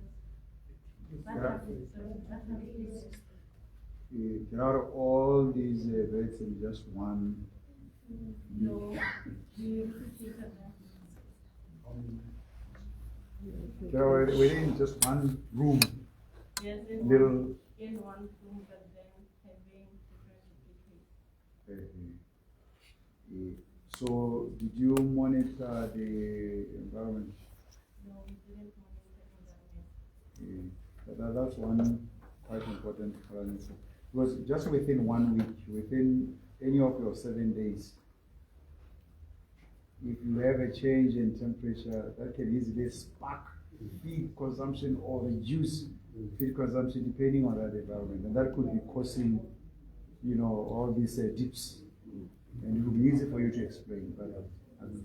Speaker 3: Get out of all these beds in just one.
Speaker 16: No, we replicated that.
Speaker 3: Get out within just one room.
Speaker 16: Yes,
Speaker 3: little.
Speaker 16: In one room, but then having different replicates.
Speaker 3: So, did you monitor the environment?
Speaker 16: No, we didn't monitor the environment.
Speaker 3: That's one quite important parameter. Because just within 1 week, within any of your 7 days, if you have a change in temperature, that can easily spark feed consumption or reduce feed consumption depending on that environment. And that could be causing, all these dips. And it would be easy for you to explain, but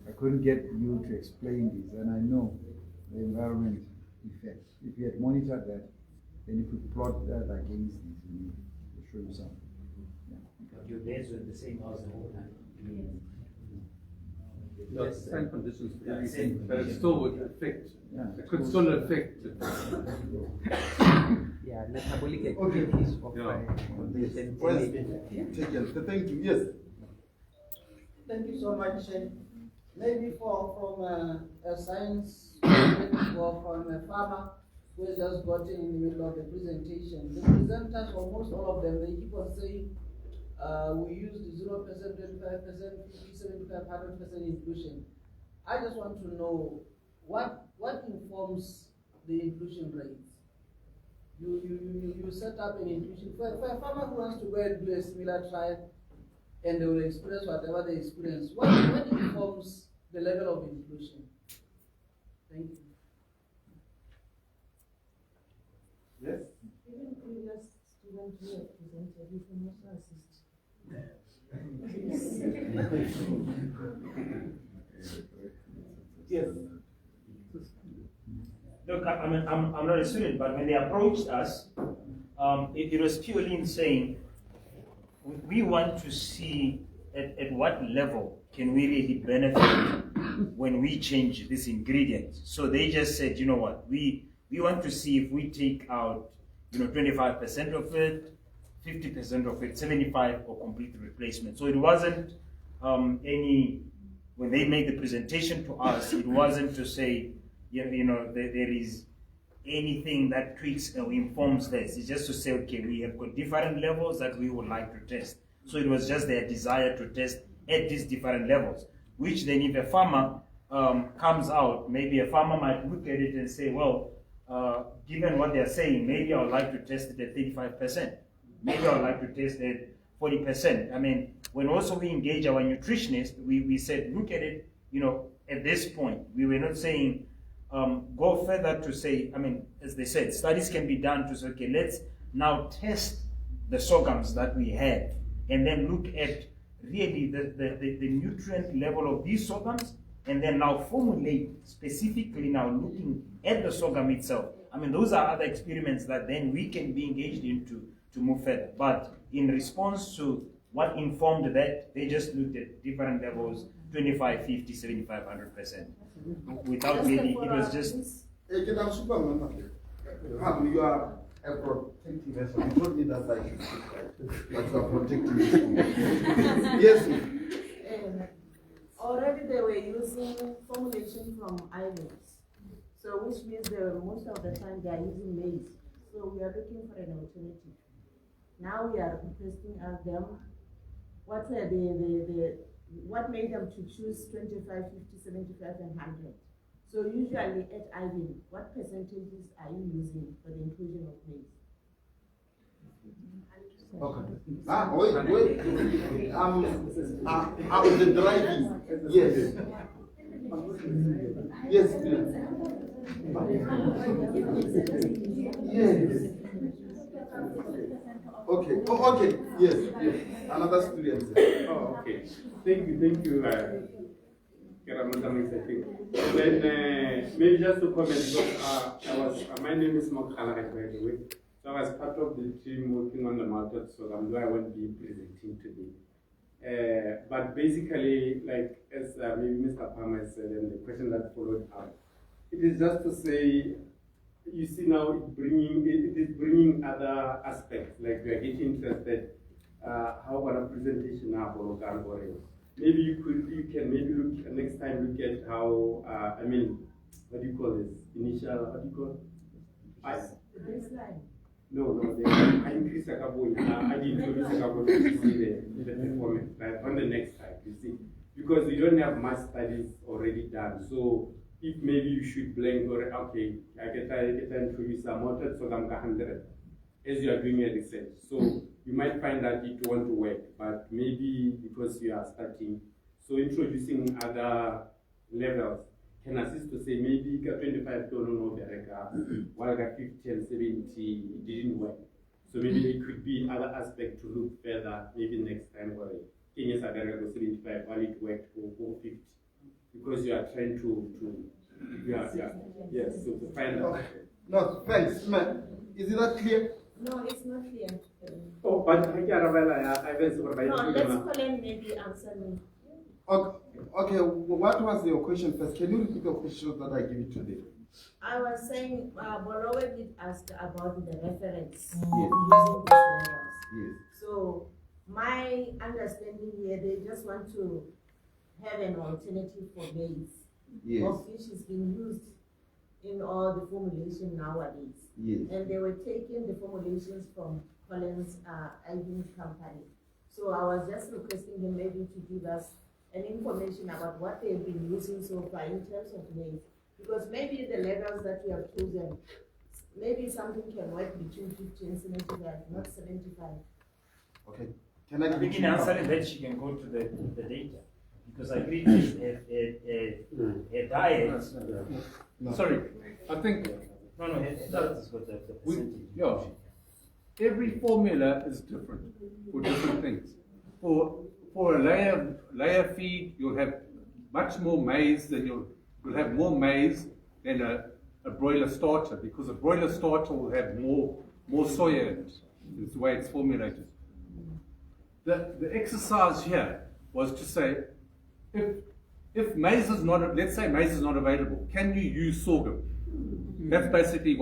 Speaker 3: I couldn't get you to explain this. And I know the environment effect. If you had monitored that, then you could plot that against this. We'll show you something.
Speaker 6: But your beds were in the same house the whole time.
Speaker 9: Yes, same conditions for
Speaker 6: Yeah,
Speaker 9: everything,
Speaker 6: same
Speaker 9: but it
Speaker 6: conditions.
Speaker 9: still would affect.
Speaker 3: Yeah.
Speaker 9: It could still affect.
Speaker 7: Yeah, metabolic
Speaker 1: Okay.
Speaker 7: activities of
Speaker 1: Thank you. Yes.
Speaker 17: Thank you so much. Maybe from a science or from a farmer who has just gotten in the middle of the presentation. The presenters, almost all of them, they keep on saying we used 0%, 25%, 50, 75, 100% inclusion. I just want to know what informs the inclusion rates. You set up an inclusion for a farmer who wants to go and do a similar trial, and they will experience whatever they experience. What informs the level of inclusion? Thank you.
Speaker 1: Yes.
Speaker 18: Even previous students who have presented, you can also assist.
Speaker 1: Yes.
Speaker 6: Look, I'm not a student, but when they approached us, it was purely in saying, we want to see at what level can we really benefit when we change this ingredient. So they just said, you know what, we want to see if we take out 25% of it, 50% of it, 75 or complete replacement. So it wasn't when they made the presentation to us, it wasn't to say, there is anything that tweaks or informs this. It's just to say, okay, we have got different levels that we would like to test. So it was just their desire to test at these different levels. which then if a farmer comes out, maybe a farmer might look at it and say, well, given what they're saying, maybe I would like to test it at 35%. Maybe I would like to test it at 40%. I mean, when also we engage our nutritionists, we said, look at it, you know, at this point. We were not saying, go further to say, I mean, as they said, studies can be done to say, okay, let's now test the sorghums that we have and then look at really the nutrient level of these sorghums and then now formulate specifically now looking at the sorghum itself. I mean, those are other experiments that then we can be engaged into to move further. But in response to what informed that, they just looked at different levels, 25, 50, 75, 100%. Without really, it was just...
Speaker 1: You are a protective vessel. You told me that I should speak right, but you are protecting me. Yes.
Speaker 18: Already they were using formulation from islands, so which means most of the time they are using maize. So we are looking for an alternative. Now we are requesting of them what what made them to choose 25, 50, 75, and 100. So usually at Ivan, what percentages are you using for the inclusion of maize?
Speaker 1: Okay. Wait. I was the driving. Yes. Yes, please. Yes. Okay. Oh, okay. Yes. Another student.
Speaker 19: Oh, okay. Thank you. Then maybe just to comment, because my name is Mokhala, by the way. So I was part of the team working on the market, so I'm I won't be presenting today. But basically, like as maybe Mr. Palmer said, and the question that followed up, it is just to say, you see now it is bringing other aspects, like we are getting interested. How about a presentation now for local oil? Maybe you can maybe look next time look at how I mean, what do you call this? Initial, what do you call it?
Speaker 18: The baseline.
Speaker 19: No, I increase a couple. I did introduce a couple to see the performance, right? On the next slide, you see, because we don't have much studies already done. So if maybe you should blank or okay, I can try to introduce a method so I'm 100 as you are doing a research. So you might find that it won't work, but maybe because you are starting, so introducing other levels can assist to say maybe 25 don't know the record, while 50 and 70 it didn't work. So maybe it could be other aspect to look further, maybe next time where in yes, 75 while it worked for 50. Because you are trying to yes, so to find out.
Speaker 1: No, thanks, man. Is it not clear?
Speaker 18: No, it's not clear.
Speaker 19: Oh, but I
Speaker 18: no, let's Colin maybe answer me.
Speaker 1: Okay, what was your question first? Can you repeat the question that I gave you today?
Speaker 18: I was saying, Bolowe did ask about the reference
Speaker 1: Yes.
Speaker 18: using these levels.
Speaker 1: Yes.
Speaker 18: So my understanding here, they just want to have an alternative for maize,
Speaker 1: Yes.
Speaker 18: of which is being used in all the formulation nowadays.
Speaker 1: Yes.
Speaker 18: And they were taking the formulations from Collins Ivan's company. So I was just requesting them maybe to give us an information about what they've been using so far in terms of maize. Because maybe the levels that we have chosen, maybe something can work between 50 and 75, not 75.
Speaker 1: Okay. Can I
Speaker 6: begin answering that? She can go to the data. Because I agree a diet.
Speaker 9: No. Sorry, I think.
Speaker 6: No, a diet has got the percentage.
Speaker 9: Yeah. Every formula is different for different things. For a layer feed, you'll have much more maize than you'll have more maize than a broiler starter, because a broiler starter will have more soya in it. It's the way it's formulated. The exercise here was to say, if maize is not, let's say maize is not available, can you use sorghum? That's basically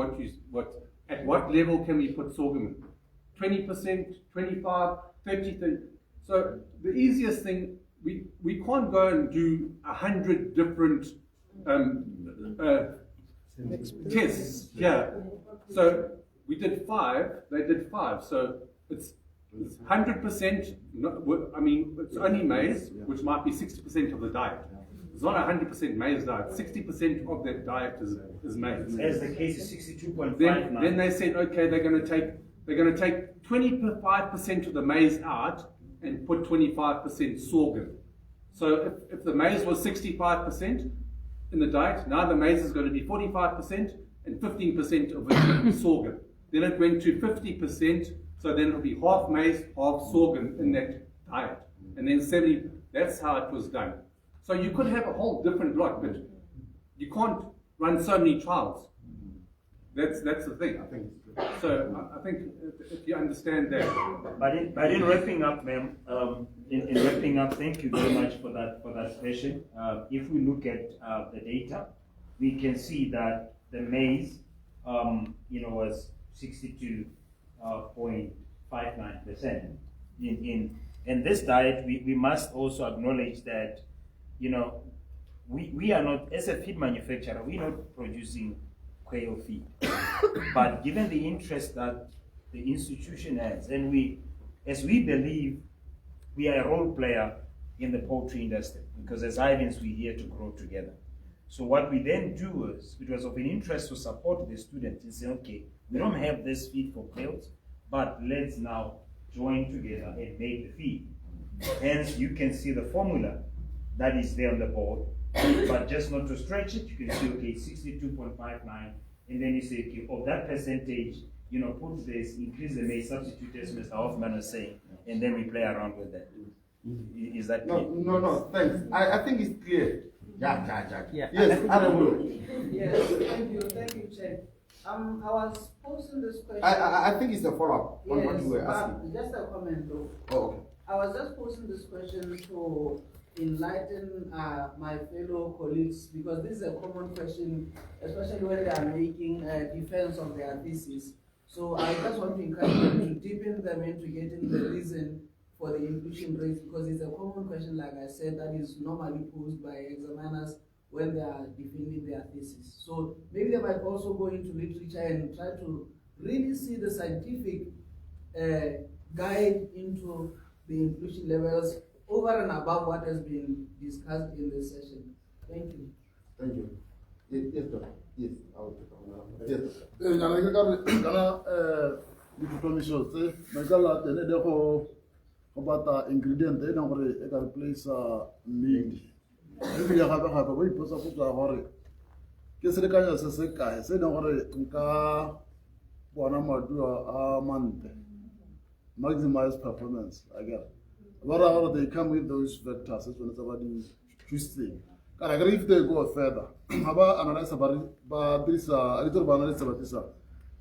Speaker 9: at what level can we put sorghum in? 20%, 25, 30. So the easiest thing, we can't go and do 100 different tests here. So we did 5, they did 5. So it's 100%, I mean, it's only maize, which might be 60% of the diet. It's not 100% maize diet. 60% of that diet is maize.
Speaker 5: As the case is 62.5
Speaker 9: Then they said, okay, they're going to take 25% of the maize out and put 25% sorghum. So if the maize was 65% in the diet, now the maize is going to be 45% and 15% of it will be sorghum. Then it went to 50%, so then it'll be half maize, half sorghum in that diet. And then 70, that's how it was done. So you could have a whole different lot, but you can't run so many trials. That's the thing, I think. So I think if you understand that.
Speaker 5: But in wrapping up, ma'am, in wrapping up, thank you very much for that question. If we look at the data, we can see that the maize, was 62.59%. In this diet, we must also acknowledge that, we are not, as a feed manufacturer, we're not producing quail feed. But given the interest that the institution has, and as we believe we are a role player in the poultry industry, because as Ivans, we're here to grow together. So what we then do is, it was of an interest to support the students and say, okay, we don't have this feed for quails, but let's now join together and make the feed. Hence, you can see the formula that is there on the board, but just not to stretch it, you can see, okay, 62.59, and then you say, okay, of that percentage, put this, increase the maize, substitute as Mr. Hoffman was saying, and then we play around with that. Is that clear?
Speaker 1: No, thanks. I think it's clear. Yeah.
Speaker 17: Yes, thank you, Chair. I was posing this question.
Speaker 1: I think it's a follow-up on what you were asking.
Speaker 17: Just a comment though.
Speaker 1: Oh, okay.
Speaker 17: I was just posing this question to enlighten my fellow colleagues, because this is a common question, especially when they are making defense of their thesis. So I just want to encourage them to deepen them into getting the reason for the inclusion rates, because it's a common question, like I said, that is normally posed by examiners when they are defending their thesis. So maybe they might also go into literature and try to really see the scientific guide into the inclusion levels over and above what has been discussed in this session. Thank you.
Speaker 1: Thank you. Yes, doctor. Yes, I will take on. Yes,
Speaker 12: about ingredient they don't worry, I can place meat. If you have a way, put a food worry. Guess the kind of Seka, say don't worry, Nka Bonama do a month. Maximize performance, I get it. Whatever they come with those vectors, when it's about twisting. And I agree if they go further. About analyze about this, a little bit analyze about this.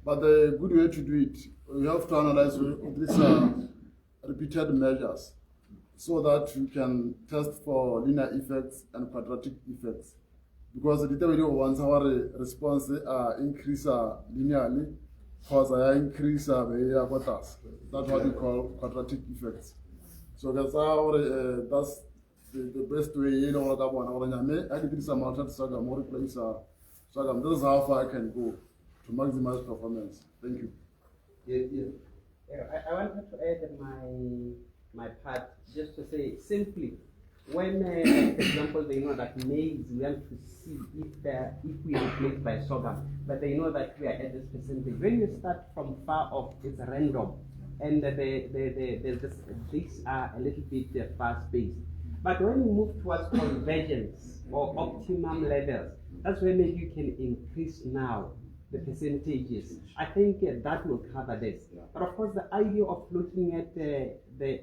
Speaker 12: But the good way to do it, we have to analyze this. Repeated measures so that you can test for linear effects and quadratic effects, because the data once our response increase linearly cause increase the quotas. That's what we call quadratic effects. So that's that's the best way I did some altered sorghum or replace sorghum. This is how far I can go to maximize performance. Thank you.
Speaker 1: Yeah.
Speaker 7: I wanted to add my part just to say simply, when, for example, they know that maize, we want to see if we are replaced by sorghum, but they know that we are at this percentage. When you start from far off, it's random, and these are a little bit fast-paced. But when you move towards convergence or optimum levels, that's when maybe you can increase now the percentages. I think that will cover this. But of course, the idea of looking at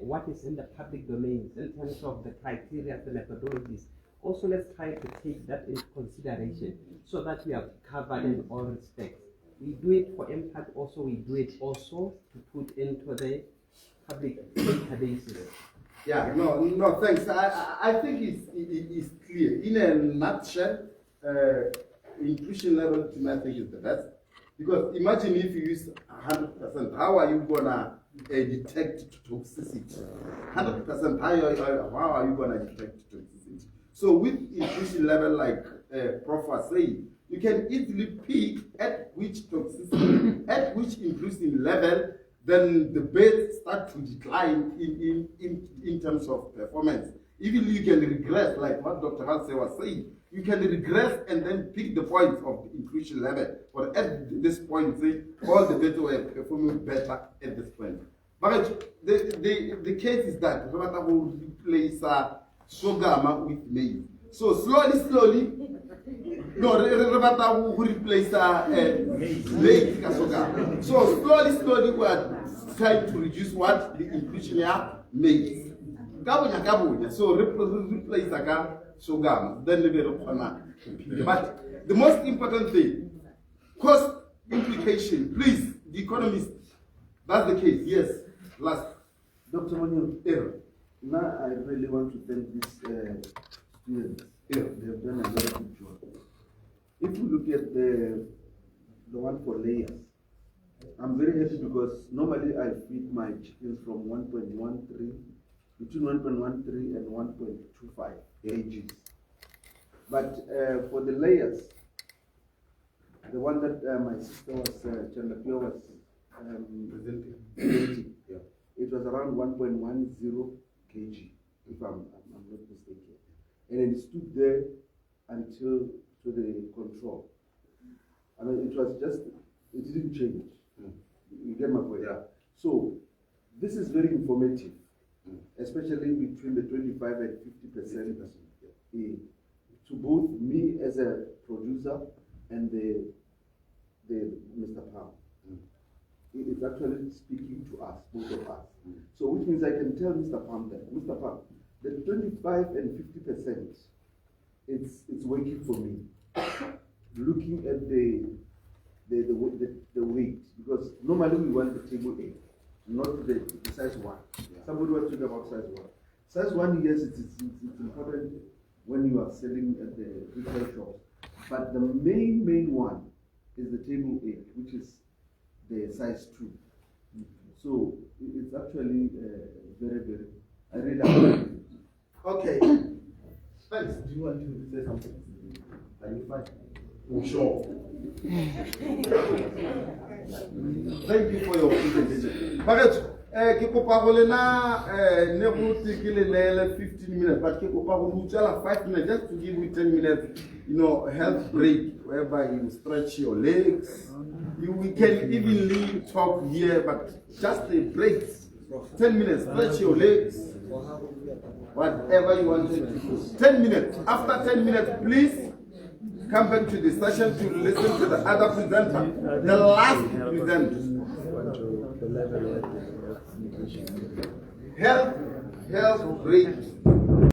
Speaker 7: what is in the public domains in terms of the criteria, the methodologies, also let's try to take that into consideration so that we are covered in all respects. We do it for impact, also we do it also to put into the public databases.
Speaker 1: Yeah, no, thanks. I think it's clear. In a nutshell, inclusion level to me I think is the best. Because imagine if you use 100%, how are you gonna detect toxicity? 100%, how are you gonna detect toxicity? So with inclusion level, like Prof was saying, you can easily pick at which toxicity, at which inclusion level then the birds start to decline in terms of performance. Even you can regress, like what Dr. Halse was saying. You can regress and then pick the points of the inclusion level. But at this point, say, all the birds were performing better at this point. But the case is that Rabata will replace Sogama with maize. So slowly, no, Rabata will replace maize Kasoga. So slowly, we are trying to reduce what the inclusion here maize. So replace Sogama. Then the But the most important thing, cost implication. Please, the economists. That's the case. Yes. Last.
Speaker 11: Dr. Manyo, now I really want to thank these students. They have done a very good job. If you look at the one for layers, I'm very happy because normally I feed my chickens from 1.13, between 1.13 and 1.25 kgs. But for the layers, the one that my sister was, Chandapio was presenting, it was around 1.10 kg, if I'm not mistaken. And it stood there until to the control. I mean, it was just, it didn't change. You get my point? Yeah. So, this is very informative, especially between the 25 and 50% to both me as a producer and the Mr. Palm. It's actually speaking to us, both of us. So which means I can tell Mr. Palm that, Mr. Palm, the 25 and 50%, it's working for me. Looking at the weight, because normally we want the table A, not the size 1. Yeah. Somebody was talking about size 1. Size 1, yes, it's important when you are selling at the retail shops. But the main one is the table A, which is the size 2. So it's actually very, I really like it.
Speaker 1: Okay. Thanks. Do you want to say something? Are you fine? Sure. Thank you for your presentation. Ke kopa go lena ne go tikile le 15 minutes, but ke kopa go utsela 5 minutes just to give you 10 minutes, health break whereby you stretch your legs. We can evenly talk here, but just a break. 10 minutes, stretch your legs. Whatever you want to do. 10 minutes. After 10 minutes, please come back to the session to listen to the other presenter, the last presenter. Health break.